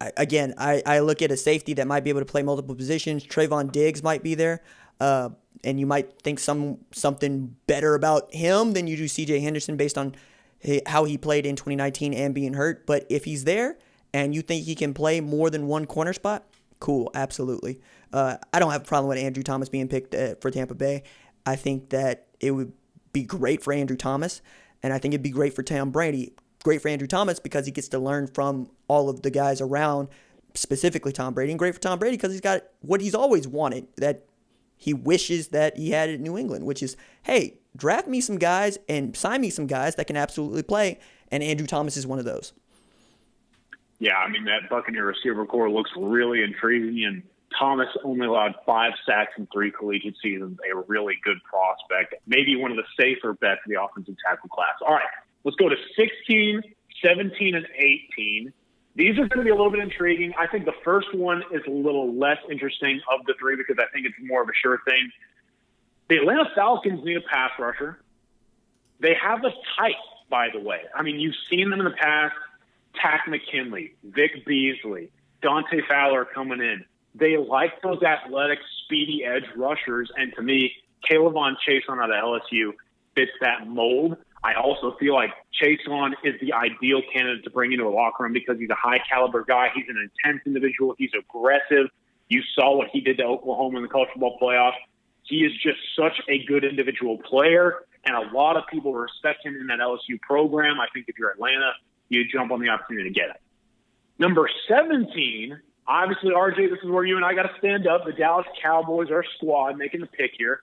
I look at a safety that might be able to play multiple positions. Trayvon Diggs might be there, and you might think something better about him than you do C.J. Henderson based on how he played in 2019 and being hurt. But if he's there, and you think he can play more than 1 corner spot, cool, absolutely. I don't have a problem with Andrew Thomas being picked for Tampa Bay. I think that it would be great for Andrew Thomas, and I think it'd be great for Tom Brady. Great for Andrew Thomas because he gets to learn from all of the guys around, specifically Tom Brady, and great for Tom Brady because he's got what he's always wanted, that he wishes that he had in New England, which is, hey, draft me some guys and sign me some guys that can absolutely play, and Andrew Thomas is one of those. Yeah, I mean, that Buccaneer receiver core looks really intriguing, and Thomas only allowed 5 sacks in 3 collegiate seasons. A really good prospect. Maybe one of the safer bets in the offensive tackle class. All right, let's go to 16, 17, and 18. These are going to be a little bit intriguing. I think the first one is a little less interesting of the 3 because I think it's more of a sure thing. The Atlanta Falcons need a pass rusher. They have the type, by the way. I mean, you've seen them in the past. Tack McKinley, Vic Beasley, Dante Fowler coming in. They like those athletic, speedy edge rushers, and to me, Kayvon Chason out of LSU fits that mold. I also feel like Chason is the ideal candidate to bring into a locker room because he's a high-caliber guy. He's an intense individual. He's aggressive. You saw what he did to Oklahoma in the college football playoff. He is just such a good individual player, and a lot of people respect him in that LSU program. I think if you're Atlanta, you jump on the opportunity to get it. Number 17, obviously, RJ, this is where you and I got to stand up. The Dallas Cowboys, our squad, making the pick here.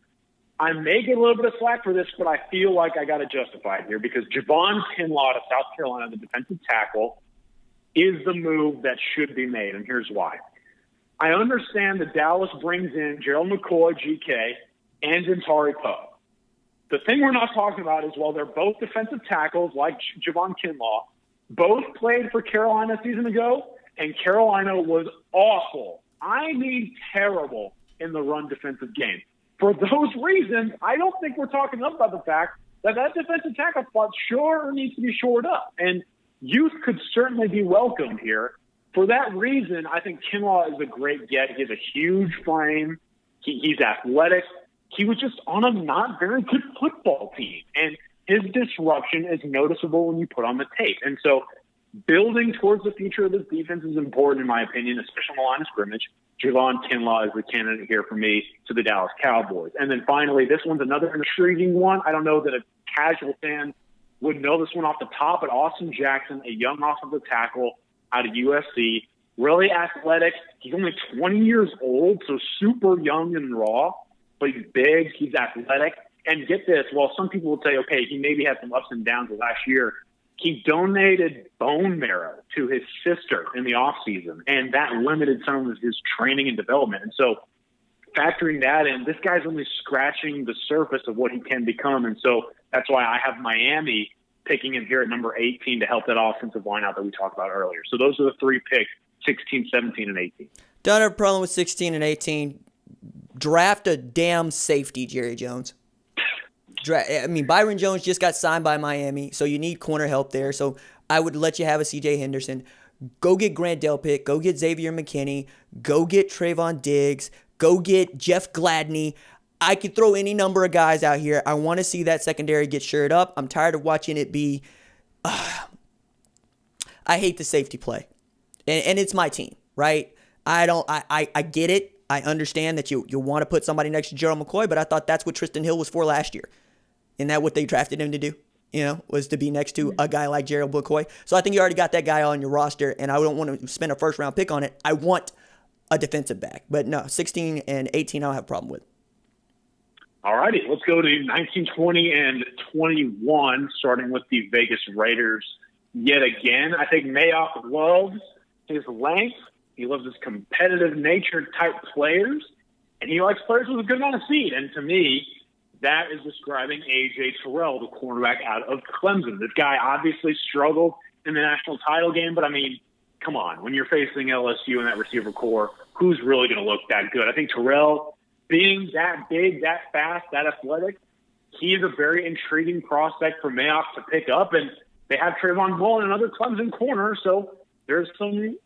I may get a little bit of slack for this, but I feel like I got to justify it here because Javon Kinlaw of South Carolina, the defensive tackle, is the move that should be made, and here's why. I understand that Dallas brings in Gerald McCoy, GK, and Zentari Poe. The thing we're not talking about is while they're both defensive tackles like Javon Kinlaw, both played for Carolina a season ago, and Carolina was awful. I mean terrible in the run defensive game. For those reasons, I don't think we're talking enough about the fact that defensive tackle spot sure needs to be shored up. And youth could certainly be welcomed here. For that reason, I think Kinlaw is a great get. He has a huge frame. He's athletic. He was just on a not very good football team. And his disruption is noticeable when you put on the tape. And so building towards the future of this defense is important, in my opinion, especially on the line of scrimmage. Javon Kinlaw is the candidate here for me to the Dallas Cowboys. And then finally, this one's another intriguing one. I don't know that a casual fan would know this one off the top, but Austin Jackson, a young offensive tackle out of USC, really athletic. He's only 20 years old, so super young and raw, but he's big, he's athletic. And get this, while some people would say, okay, he maybe had some ups and downs last year, he donated bone marrow to his sister in the offseason, and that limited some of his training and development. And so factoring that in, this guy's only scratching the surface of what he can become. And so that's why I have Miami picking him here at number 18 to help that offensive line out that we talked about earlier. So those are the 3 picks, 16, 17, and 18. Don't have a problem with 16 and 18. Draft a damn safety, Jerry Jones. Byron Jones just got signed by Miami, so you need corner help there. So I would let you have a C.J. Henderson. Go get Grant Delpit. Go get Xavier McKinney. Go get Trayvon Diggs. Go get Jeff Gladney. I could throw any number of guys out here. I want to see that secondary get shored up. I'm tired of watching it be I hate the safety play. And it's my team, right? I get it. I understand that you want to put somebody next to Gerald McCoy, but I thought that's what Tristan Hill was for last year. Isn't that what they drafted him to do? Was to be next to a guy like Gerald McCoy. So I think you already got that guy on your roster, and I don't want to spend a first-round pick on it. I want a defensive back. But no, 16 and 18 I don't have a problem with. All righty, let's go to 19, 20, and 21, starting with the Vegas Raiders. Yet again, I think Mayock loves his length. He loves his competitive nature type players, and he likes players with a good amount of speed. And to me, that is describing A.J. Terrell, the cornerback out of Clemson. This guy obviously struggled in the national title game, but, come on. When you're facing LSU and that receiver core, who's really going to look that good? I think Terrell, being that big, that fast, that athletic, he is a very intriguing prospect for Mayock to pick up. And they have Trayvon Mullen, another Clemson corner, so there's some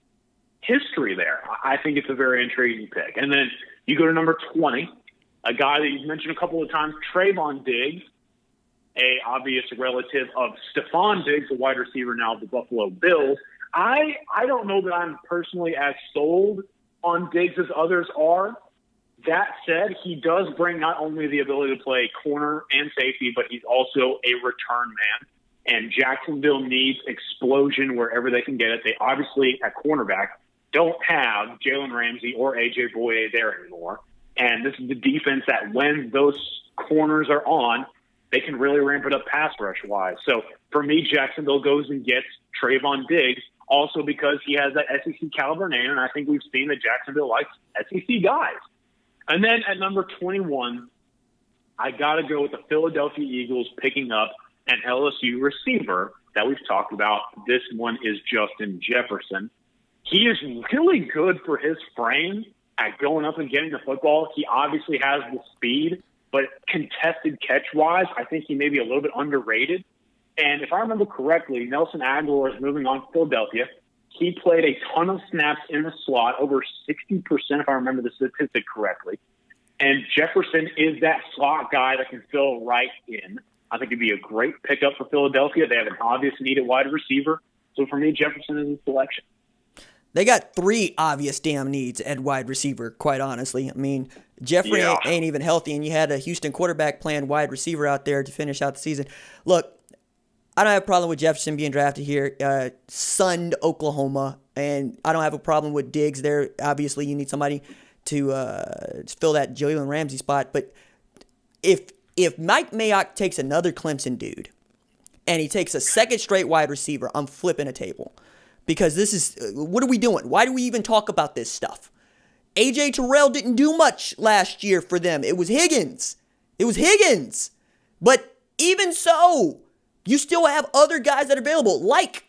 history there. I think it's a very intriguing pick. And then you go to number 20, a guy that you've mentioned a couple of times, Trayvon Diggs, a obvious relative of Stephon Diggs, the wide receiver now of the Buffalo Bills. I don't know that I'm personally as sold on Diggs as others are. That said, he does bring not only the ability to play corner and safety, but he's also a return man. And Jacksonville needs explosion wherever they can get it. They obviously, at cornerback, don't have Jalen Ramsey or A.J. Boye there anymore. And this is the defense that when those corners are on, they can really ramp it up pass rush-wise. So for me, Jacksonville goes and gets Trayvon Diggs, also because he has that SEC caliber name, and I think we've seen that Jacksonville likes SEC guys. And then at number 21, I got to go with the Philadelphia Eagles picking up an LSU receiver that we've talked about. This one is Justin Jefferson. He is really good for his frame at going up and getting the football. He obviously has the speed, but contested catch-wise, I think he may be a little bit underrated. And if I remember correctly, Nelson Aguilar is moving on to Philadelphia. He played a ton of snaps in the slot, over 60%, if I remember the statistic correctly. And Jefferson is that slot guy that can fill right in. I think it'd be a great pickup for Philadelphia. They have an obvious need at wide receiver. So for me, Jefferson is a selection. They got 3 obvious damn needs at wide receiver, quite honestly. I mean, Jeffrey ain't even healthy, and you had a Houston quarterback playing wide receiver out there to finish out the season. Look, I don't have a problem with Jefferson being drafted here. Sunned Oklahoma, and I don't have a problem with Diggs there. Obviously, you need somebody to fill that Jalen Ramsey spot. But if Mike Mayock takes another Clemson dude, and he takes a second straight wide receiver, I'm flipping a table. Because this is, what are we doing? Why do we even talk about this stuff? A.J. Terrell didn't do much last year for them. It was Higgins. But even so, you still have other guys that are available, like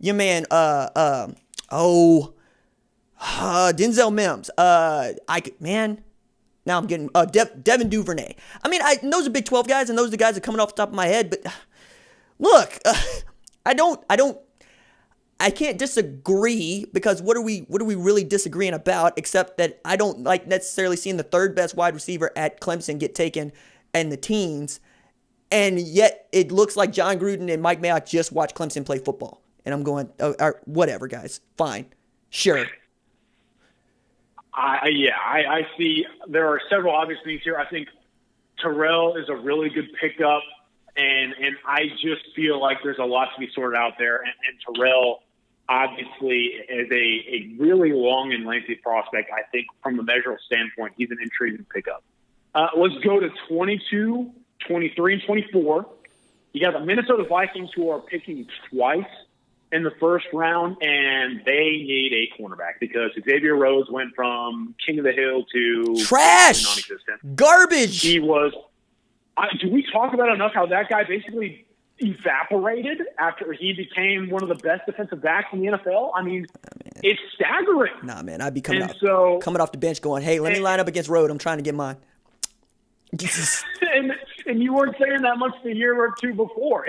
your man, Denzel Mims. Now I'm getting, Devin Duvernay. I mean, those are Big 12 guys, and those are the guys that are coming off the top of my head. But look, I can't disagree, because what are we really disagreeing about, except that I don't like necessarily seeing the third best wide receiver at Clemson get taken in the teens, and yet it looks like John Gruden and Mike Mayock just watched Clemson play football. And I'm going, whatever, guys, fine, sure. I see there are several obvious needs here. I think Terrell is a really good pickup. And I just feel like there's a lot to be sorted out there. And Terrell, obviously, is a really long and lengthy prospect. I think from the measurable standpoint, he's an intriguing pickup. Let's go to 22, 23, and 24. You got the Minnesota Vikings, who are picking twice in the first round, and they need a cornerback because Xavier Rhodes went from king of the hill to trash, non-existent. Garbage. He was... do we talk about enough how that guy basically evaporated after he became one of the best defensive backs in the NFL? I mean, it's staggering. Nah, man, I'd be coming off the bench going, hey, let me line up against Rhodes. I'm trying to get mine. and you weren't saying that much the year or two before.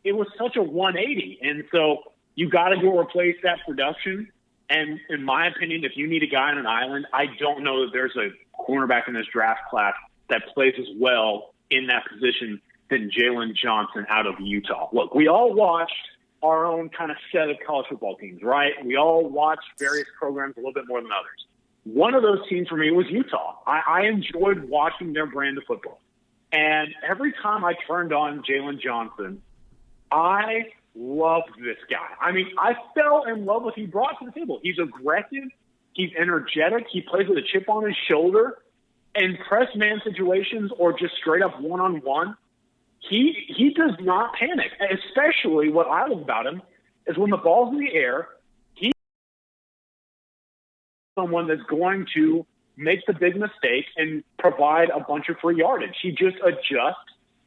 It was such a 180. And so you got to go replace that production. And in my opinion, if you need a guy on an island, I don't know that there's a cornerback in this draft class that plays as well in that position than Jalen Johnson out of Utah. Look, we all watched our own kind of set of college football teams, right? We all watched various programs a little bit more than others. One of those teams for me was Utah. I enjoyed watching their brand of football. And every time I turned on Jalen Johnson, I loved this guy. I mean, I fell in love with what he brought to the table. He's aggressive. He's energetic. He plays with a chip on his shoulder. In press man situations or just straight up one-on-one, he does not panic. And especially what I love about him is when the ball's in the air, he's someone that's going to make the big mistake and provide a bunch of free yardage. He just adjusts,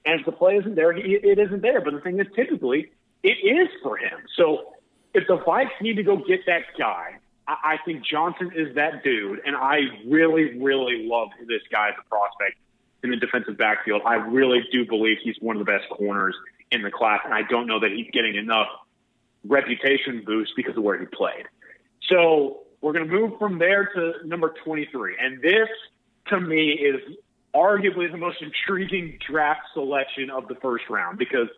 and if the play isn't there, it isn't there. But the thing is, typically, it is for him. So if the Vikes need to go get that guy, I think Johnson is that dude, and I really, really love this guy as a prospect in the defensive backfield. I really do believe he's one of the best corners in the class, and I don't know that he's getting enough reputation boost because of where he played. So we're going to move from there to number 23, and this, to me, is arguably the most intriguing draft selection of the first round, because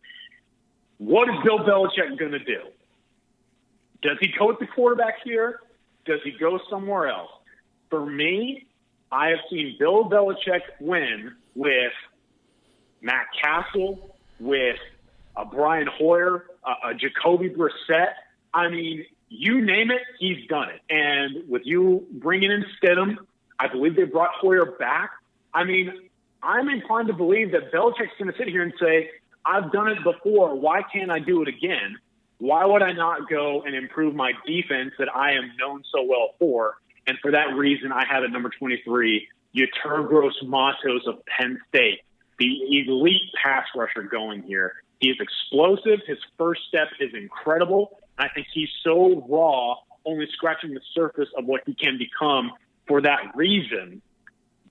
what is Bill Belichick going to do? Does he go with the quarterback here? Does he go somewhere else? For me, I have seen Bill Belichick win with Matt Castle, with Brian Hoyer, Jacoby Brissett. I mean, you name it, he's done it. And with you bringing in Stidham, I believe they brought Hoyer back. I mean, I'm inclined to believe that Belichick's going to sit here and say, I've done it before. Why can't I do it again? Why would I not go and improve my defense that I am known so well for? And for that reason, I have at number 23, Yeturgos Matos of Penn State, the elite pass rusher going here. He is explosive. His first step is incredible. I think he's so raw, only scratching the surface of what he can become. For that reason,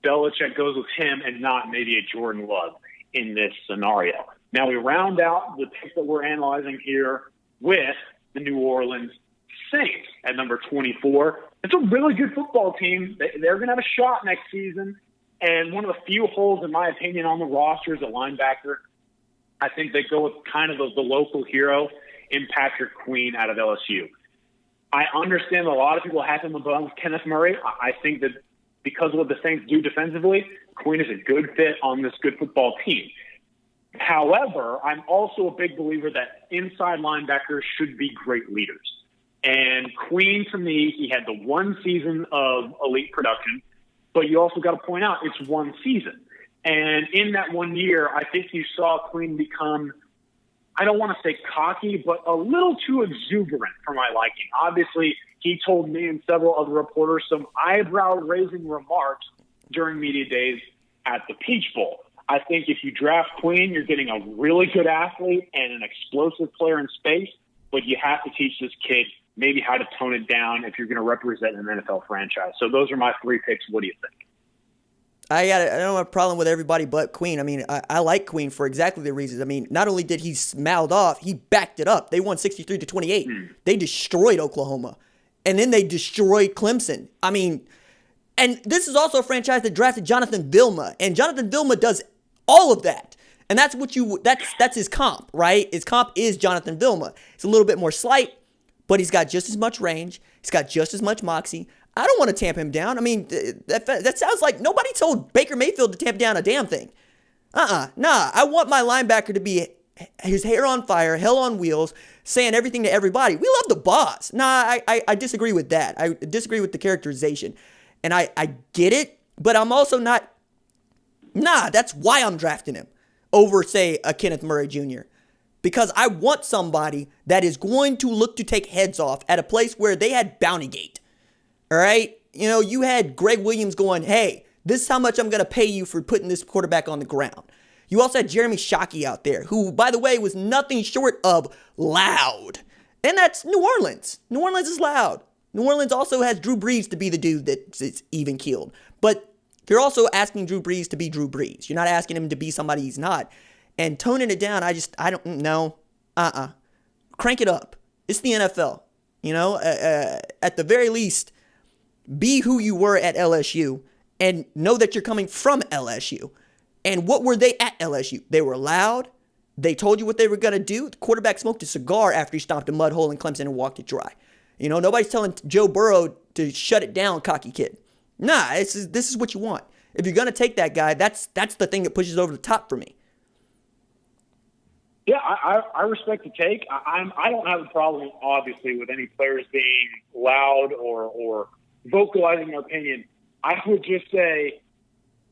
Belichick goes with him and not maybe a Jordan Love in this scenario. Now we round out the pick that we're analyzing here with the New Orleans Saints at number 24. It's a really good football team. They're going to have a shot next season. And one of the few holes, in my opinion, on the roster is a linebacker. I think they go with kind of the local hero in Patrick Queen out of LSU. I understand a lot of people have him above Kenneth Murray. I think that because of what the Saints do defensively, Queen is a good fit on this good football team. However, I'm also a big believer that inside linebackers should be great leaders. And Queen, to me, he had the one season of elite production, but you also got to point out it's one season. And in that 1 year, I think you saw Queen become, I don't want to say cocky, but a little too exuberant for my liking. Obviously, he told me and several other reporters some eyebrow-raising remarks during media days at the Peach Bowl. I think if you draft Queen, you're getting a really good athlete and an explosive player in space, but you have to teach this kid maybe how to tone it down if you're going to represent an NFL franchise. So those are my three picks. What do you think? I don't have a problem with everybody but Queen. I mean, I like Queen for exactly the reasons. I mean, not only did he mouthed off, he backed it up. They won 63-28. They destroyed Oklahoma. And then they destroyed Clemson. I mean, and this is also a franchise that drafted Jonathan Vilma. And Jonathan Vilma does all of that. And that's that's his comp, right? His comp is Jonathan Vilma. It's a little bit more slight, but he's got just as much range. He's got just as much moxie. I don't want to tamp him down. I mean, that sounds like nobody told Baker Mayfield to tamp down a damn thing. Nah. I want my linebacker to be his hair on fire, hell on wheels, saying everything to everybody. We love the boss. Nah, I disagree with that. I disagree with the characterization. And I get it, but I'm also not. Nah, that's why I'm drafting him over, say, a Kenneth Murray Jr. Because I want somebody that is going to look to take heads off at a place where they had Bountygate. All right? You know, you had Greg Williams going, hey, this is how much I'm going to pay you for putting this quarterback on the ground. You also had Jeremy Shockey out there, who, by the way, was nothing short of loud. And that's New Orleans. New Orleans is loud. New Orleans also has Drew Brees to be the dude that's even-keeled. But you're also asking Drew Brees to be Drew Brees. You're not asking him to be somebody he's not. And toning it down, I don't know. Crank it up. It's the NFL. You know, at the very least, be who you were at LSU and know that you're coming from LSU. And what were they at LSU? They were loud. They told you what they were going to do. The quarterback smoked a cigar after he stomped a mud hole in Clemson and walked it dry. You know, nobody's telling Joe Burrow to shut it down, cocky kid. Nah, this is what you want. If you're going to take that guy, that's the thing that pushes over the top for me. Yeah, I respect the take. I don't have a problem, obviously, with any players being loud or vocalizing their opinion. I would just say,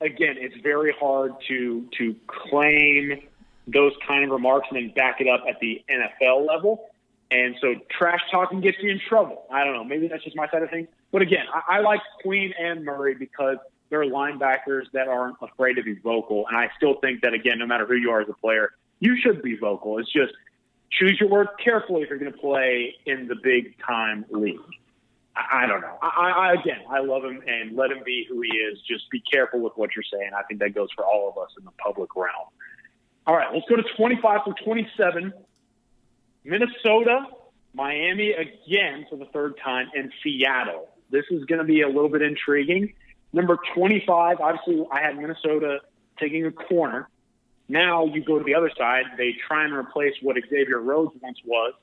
again, it's very hard to claim those kind of remarks and then back it up at the NFL level. And so trash talking gets you in trouble. I don't know. Maybe that's just my side of things. But again, I like Queen and Murray because they're linebackers that aren't afraid to be vocal. And I still think that, again, no matter who you are as a player, you should be vocal. It's just choose your words carefully if you're going to play in the big-time league. I don't know. I love him, and let him be who he is. Just be careful with what you're saying. I think that goes for all of us in the public realm. All right, let's go to 25 for 27. Minnesota, Miami again for the third time, and Seattle. This is going to be a little bit intriguing. Number 25, obviously I had Minnesota taking a corner. Now you go to the other side. They try and replace what Xavier Rhodes once was.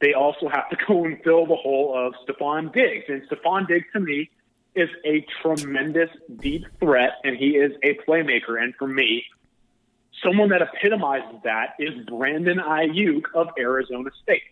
They also have to go and fill the hole of Stephon Diggs. And Stephon Diggs, to me, is a tremendous deep threat, and he is a playmaker. And for me, someone that epitomizes that is Brandon Ayuk of Arizona State.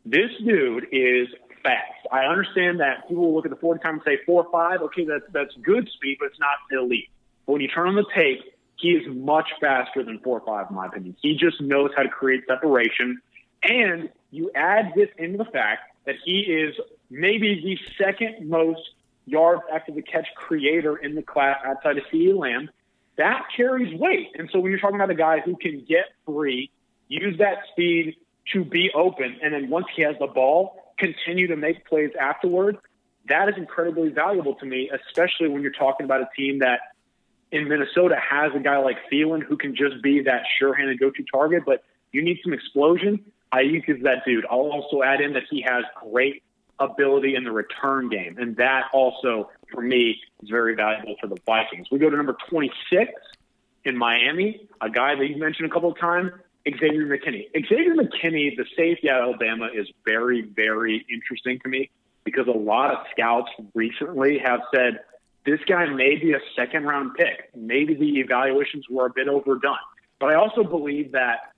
This dude is fast. I understand that people will look at the 40 time and say 4.5. Okay, that's good speed, but it's not elite. But when you turn on the tape, he is much faster than 4.5 in my opinion. He just knows how to create separation. And you add this into the fact that he is maybe the second most yards after the catch creator in the class outside of CeeDee Lamb. That carries weight. And so when you're talking about a guy who can get free, use that speed to be open, and then once he has the ball, continue to make plays afterward, that is incredibly valuable to me, especially when you're talking about a team that in Minnesota has a guy like Thielen who can just be that sure-handed go-to target, but you need some explosion. Ayuk is that dude. I'll also add in that he has great ability in the return game, and that also, for me, is very valuable for the Vikings. We go to number 26 in Miami, a guy that you mentioned a couple of times, Xavier McKinney. Xavier McKinney, the safety out of Alabama, is very, very interesting to me because a lot of scouts recently have said this guy may be a second-round pick. Maybe the evaluations were a bit overdone. But I also believe that,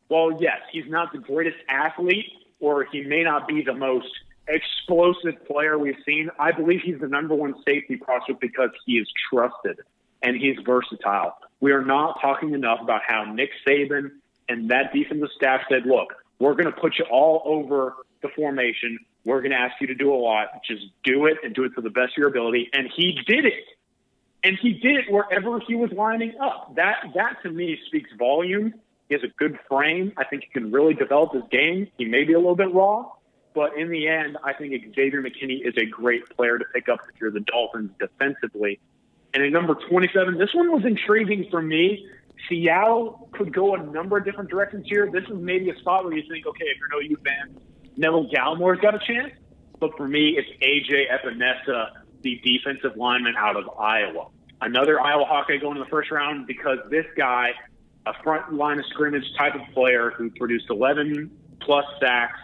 well, yes, he's not the greatest athlete, or he may not be the most explosive player we've seen. I believe he's the number one safety prospect because he is trusted and he's versatile. We are not talking enough about how Nick Saban and that defensive staff said, look, we're going to put you all over the formation. We're going to ask you to do a lot. Just do it and do it to the best of your ability. And he did it. And he did it wherever he was lining up. That to me speaks volume. He has a good frame. I think he can really develop his game. He may be a little bit raw, but in the end, I think Xavier McKinney is a great player to pick up if you're the Dolphins defensively. And at number 27, this one was intriguing for me. Seattle could go a number of different directions here. This is maybe a spot where you think, okay, if you're no U fan, Neville Gallimore's got a chance. But for me, it's A.J. Epinesa, the defensive lineman out of Iowa. Another Iowa Hawkeye going in the first round because this guy, a front line of scrimmage type of player who produced 11-plus sacks.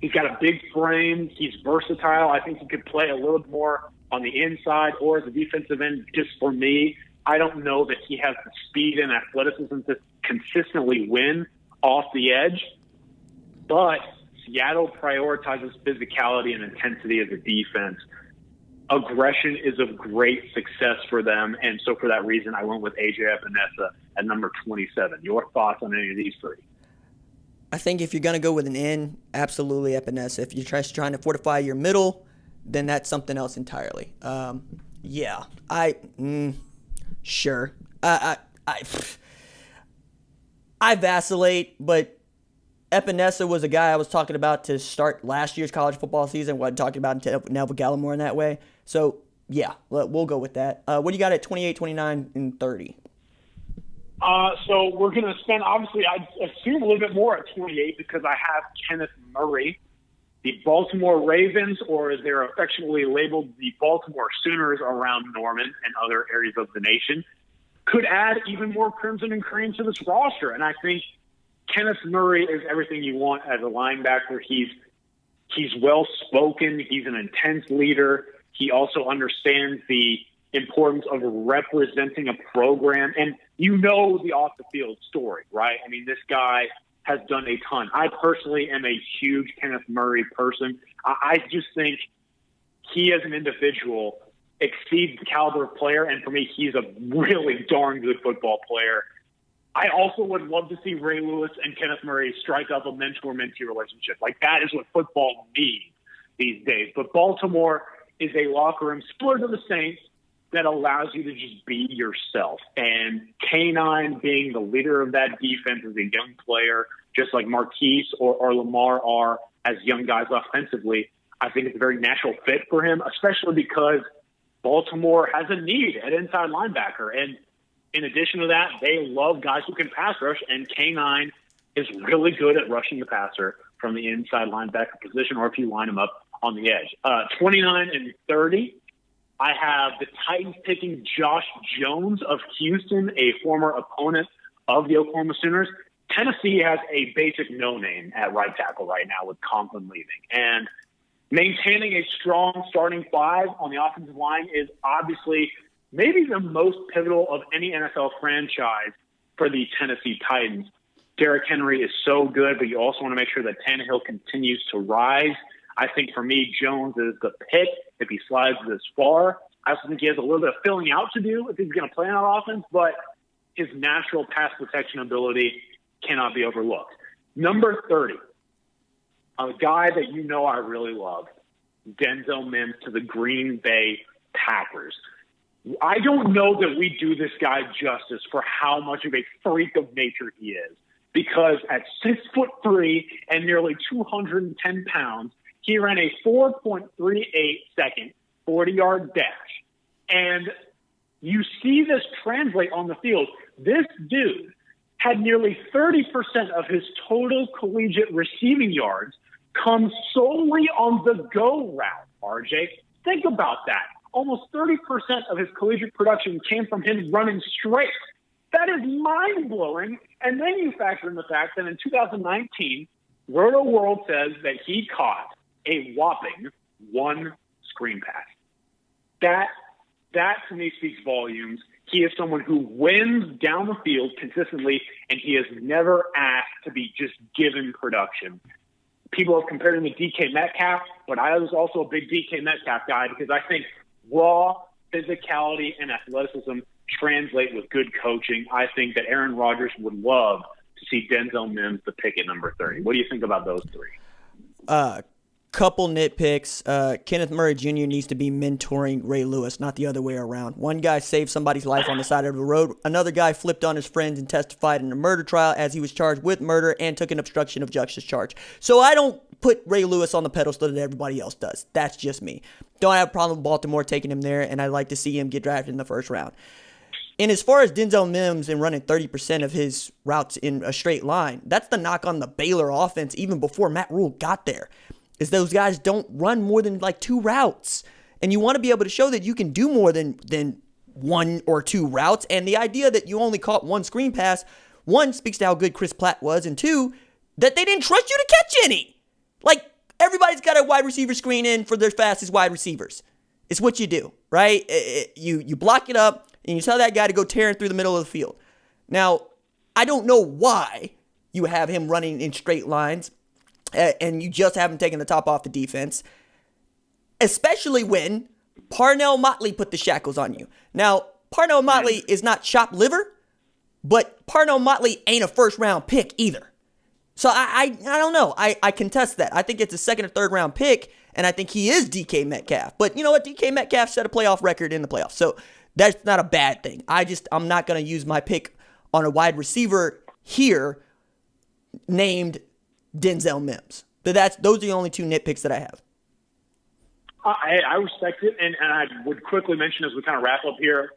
He's got a big frame. He's versatile. I think he could play a little bit more on the inside or as a defensive end. Just for me, I don't know that he has the speed and athleticism to consistently win off the edge. But Seattle prioritizes physicality and intensity as a defense. Aggression is of great success for them, and so for that reason, I went with A.J. Epinesa at number 27. Your thoughts on any of these three? I think if you're going to go with an N, absolutely Epinesa. If you're just trying to fortify your middle, then that's something else entirely. Sure. I vacillate, but Epinesa was a guy I was talking about to start last year's college football season. What I'm talking about Neville Gallimore in that way. So, yeah, we'll go with that. What do you got at 28, 29, and 30? So we're going to spend, obviously, I assume a little bit more at 28 because I have Kenneth Murray, the Baltimore Ravens, or as they're affectionately labeled, the Baltimore Sooners around Norman and other areas of the nation, could add even more crimson and cream to this roster. And I think Kenneth Murray is everything you want as a linebacker. He's well-spoken. He's an intense leader. He also understands the importance of representing a program. And you know the off-the-field story, right? I mean, this guy has done a ton. I personally am a huge Kenneth Murray person. I just think he as an individual exceeds the caliber of player, and for me, he's a really darn good football player. I also would love to see Ray Lewis and Kenneth Murray strike up a mentor-mentee relationship. Like, that is what football needs these days. But Baltimore is a locker room similar to the Saints that allows you to just be yourself. And K9 being the leader of that defense as a young player, just like Marquise or Lamar are as young guys offensively, I think it's a very natural fit for him, especially because Baltimore has a need at inside linebacker. And in addition to that, they love guys who can pass rush, and K9 is really good at rushing the passer from the inside linebacker position, or if you line him up on the edge. 29 and 30, I have the Titans picking Josh Jones of Houston, a former opponent of the Oklahoma Sooners. Tennessee has a basic no-name at right tackle right now with Conklin leaving. And maintaining a strong starting five on the offensive line is obviously maybe the most pivotal of any NFL franchise for the Tennessee Titans. Derrick Henry is so good, but you also want to make sure that Tannehill continues to rise. I think for me, Jones is the pick if he slides this far. I also think he has a little bit of filling out to do if he's going to play on offense, but his natural pass protection ability cannot be overlooked. Number 30, a guy that you know I really love, Denzel Mims to the Green Bay Packers. I don't know that we do this guy justice for how much of a freak of nature he is, because at 6'3" and nearly 210 pounds, he ran a 4.38 second 40-yard dash. And you see this translate on the field. This dude had nearly 30% of his total collegiate receiving yards come solely on the go route, RJ. Think about that. Almost 30% of his collegiate production came from him running straight. That is mind-blowing. And then you factor in the fact that in 2019, Roto World says that he caught a whopping 1 screen pass. That to me speaks volumes. He is someone who wins down the field consistently, and he is never asked to be just given production. People have compared him to DK Metcalf, but I was also a big DK Metcalf guy because I think raw physicality and athleticism translate with good coaching. I think that Aaron Rodgers would love to see Denzel Mims the pick at number 30. What do you think about those three? Couple nitpicks. Kenneth Murray Jr. needs to be mentoring Ray Lewis, not the other way around. One guy saved somebody's life on the side of the road. Another guy flipped on his friends and testified in a murder trial as he was charged with murder and took an obstruction of justice charge. So I don't put Ray Lewis on the pedestal that everybody else does. That's just me. Don't have a problem with Baltimore taking him there, and I'd like to see him get drafted in the first round. And as far as Denzel Mims and running 30% of his routes in a straight line, that's the knock on the Baylor offense even before Matt Rule got there, is those guys don't run more than like 2 routes. And you want to be able to show that you can do more than 1 or 2 routes. And the idea that you only caught 1 screen pass, 1, speaks to how good Chris Platt was, and 2, that they didn't trust you to catch any. Like, everybody's got a wide receiver screen in for their fastest wide receivers. It's what you do, right? You block it up, and you tell that guy to go tearing through the middle of the field. Now, I don't know why you have him running in straight lines, and you just haven't taken the top off the defense, especially when Parnell Motley put the shackles on you. Now, Parnell Motley is not chopped liver, but Parnell Motley ain't a first-round pick either. So I don't know. I contest that. I think it's a second or third round pick, and I think he is DK Metcalf. But you know what? DK Metcalf set a playoff record in the playoffs, so that's not a bad thing. I'm not going to use my pick on a wide receiver here named Denzel Mims. But those are the only 2 nitpicks that I have. I respect it, and I would quickly mention as we kind of wrap up here,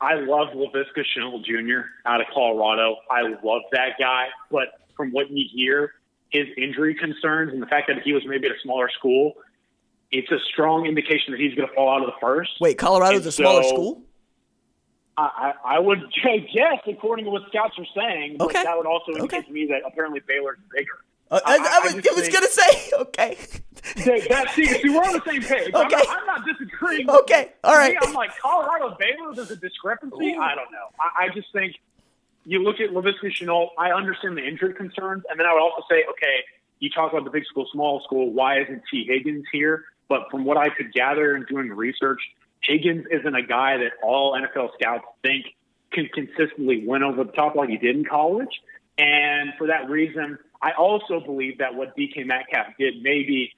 I love Laviska Shenault Jr. out of Colorado. I love that guy, but from what you hear, his injury concerns and the fact that he was maybe at a smaller school, it's a strong indication that he's going to fall out of the first. Wait, Colorado's a smaller school? I would guess, according to what scouts are saying, but that would also indicate to me that apparently Baylor's bigger. I was going to say, okay. See, we're on the same page. Okay. I'm not disagreeing. Okay, all right. Me, I'm like, Colorado, Baylor, there's a discrepancy? Ooh. I don't know. I just think you look at Laviska Shenault, I understand the injury concerns, and then I would also say, okay, you talk about the big school, small school, why isn't T. Higgins here? But from what I could gather in doing research, Higgins isn't a guy that all NFL scouts think can consistently win over the top like he did in college. And for that reason, I also believe that what DK Metcalf did maybe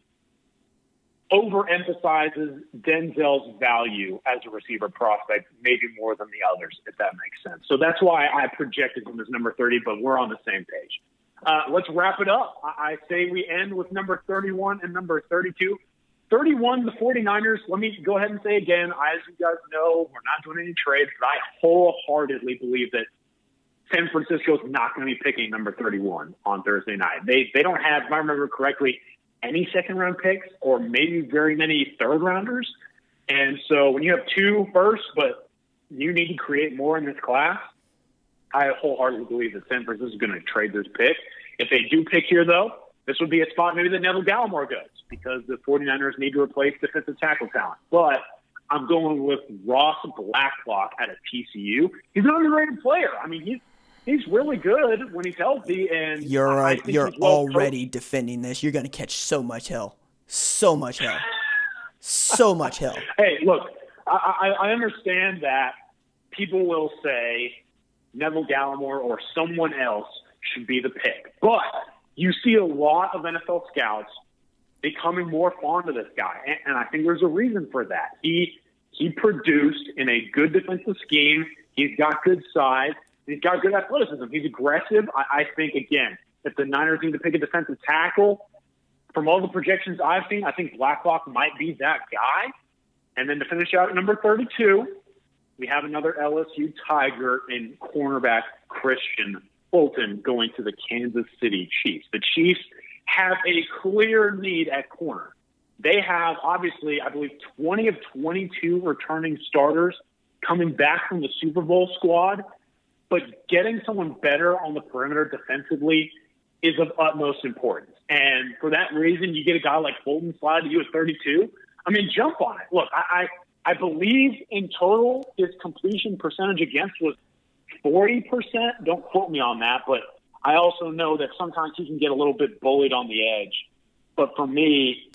overemphasizes Denzel's value as a receiver prospect, maybe more than the others, if that makes sense. So that's why I projected him as number 30, but we're on the same page. Let's wrap it up. I say we end with number 31 and number 32. 31, the 49ers, let me go ahead and say again, as you guys know, we're not doing any trades, but I wholeheartedly believe that San Francisco is not going to be picking number 31 on Thursday night. They don't have, if I remember correctly, any second-round picks or maybe very many third-rounders. And so when you have 2 firsts, but you need to create more in this class, I wholeheartedly believe that San Francisco is going to trade this pick. If they do pick here, though, this would be a spot maybe that Neville Gallimore goes because the 49ers need to replace defensive tackle talent. But I'm going with Ross Blacklock out of TCU. He's an underrated player. I mean, he's really good when he's healthy. And you're already defending this. You're going to catch so much hell. So much hell. So much hell. Hey, look, I understand that people will say Neville Gallimore or someone else should be the pick. But you see a lot of NFL scouts becoming more fond of this guy, and I think there's a reason for that. He produced in a good defensive scheme. He's got good size. He's got good athleticism. He's aggressive. I think, again, if the Niners need to pick a defensive tackle, from all the projections I've seen, I think Blacklock might be that guy. And then to finish out at number 32, we have another LSU Tiger in cornerback Christian Fulton going to the Kansas City Chiefs. The Chiefs have a clear need at corner. They have, obviously, I believe, 20 of 22 returning starters coming back from the Super Bowl squad, but getting someone better on the perimeter defensively is of utmost importance. And for that reason, you get a guy like Fulton slide to you at 32. I mean, jump on it. Look, I believe in total his completion percentage against was 40%. Don't quote me on that, but I also know that sometimes he can get a little bit bullied on the edge. But for me,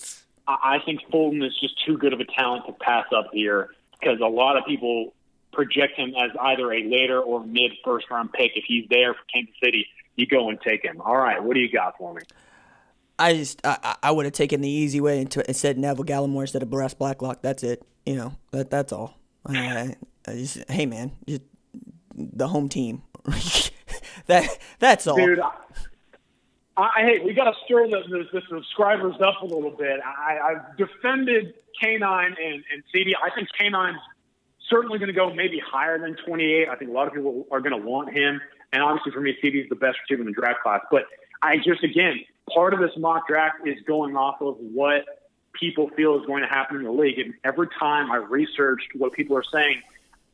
I think Fulton is just too good of a talent to pass up here because a lot of people project him as either a later or mid-first-round pick. If he's there for Kansas City, you go and take him. All right, what do you got for me? I would have taken the easy way and said Neville Gallimore instead of Brass Blacklock. That's it. You know, that's all. Hey, man, just the home team. That's all. Dude, hey, we got to stir the subscribers up a little bit. I've defended K9 and CD. I think K9's certainly going to go maybe higher than 28. I think a lot of people are going to want him. And obviously for me, CD's the best receiver in the draft class. But again, part of this mock draft is going off of what people feel is going to happen in the league. And every time I researched what people are saying,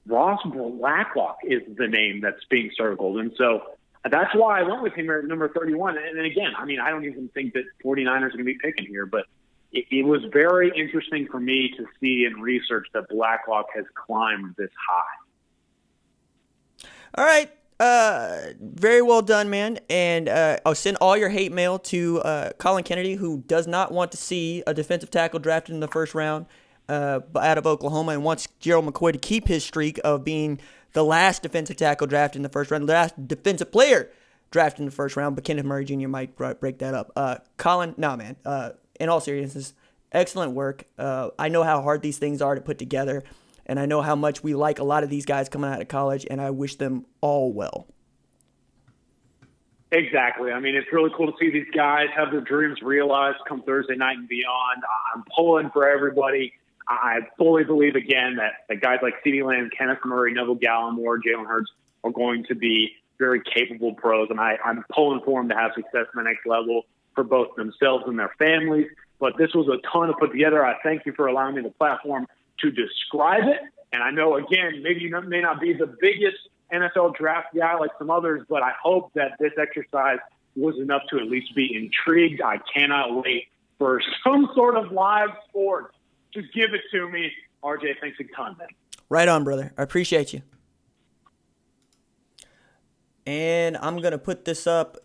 Ross Blacklock is the name that's being circled. And so that's why I went with him at number 31. And then again, I mean, I don't even think that 49ers are going to be picking here, but it was very interesting for me to see and research that Blacklock has climbed this high. All right. Very well done, man. And I'll send all your hate mail to Collin Kennedy, who does not want to see a defensive tackle drafted in the first round out of Oklahoma and wants Gerald McCoy to keep his streak of being the last defensive tackle drafted in the first round, the last defensive player drafted in the first round, but Kenneth Murray Jr. might break that up. Collin, man, in all seriousness, excellent work. I know how hard these things are to put together, and I know how much we like a lot of these guys coming out of college, and I wish them all well. Exactly. I mean, it's really cool to see these guys have their dreams realized come Thursday night and beyond. I'm pulling for everybody. I fully believe, again, that guys like CeeDee Lamb, Kenneth Murray, Neville Gallimore, Jalen Hurts are going to be very capable pros, and I'm pulling for them to have success at the next level for both themselves and their families. But this was a ton to put together. I thank you for allowing me the platform to describe it. And I know, again, maybe you may not be the biggest NFL draft guy like some others, but I hope that this exercise was enough to at least be intrigued. I cannot wait for some sort of live sport. Just give it to me. RJ, thanks a ton, man. Right on, brother. I appreciate you. And I'm going to put this up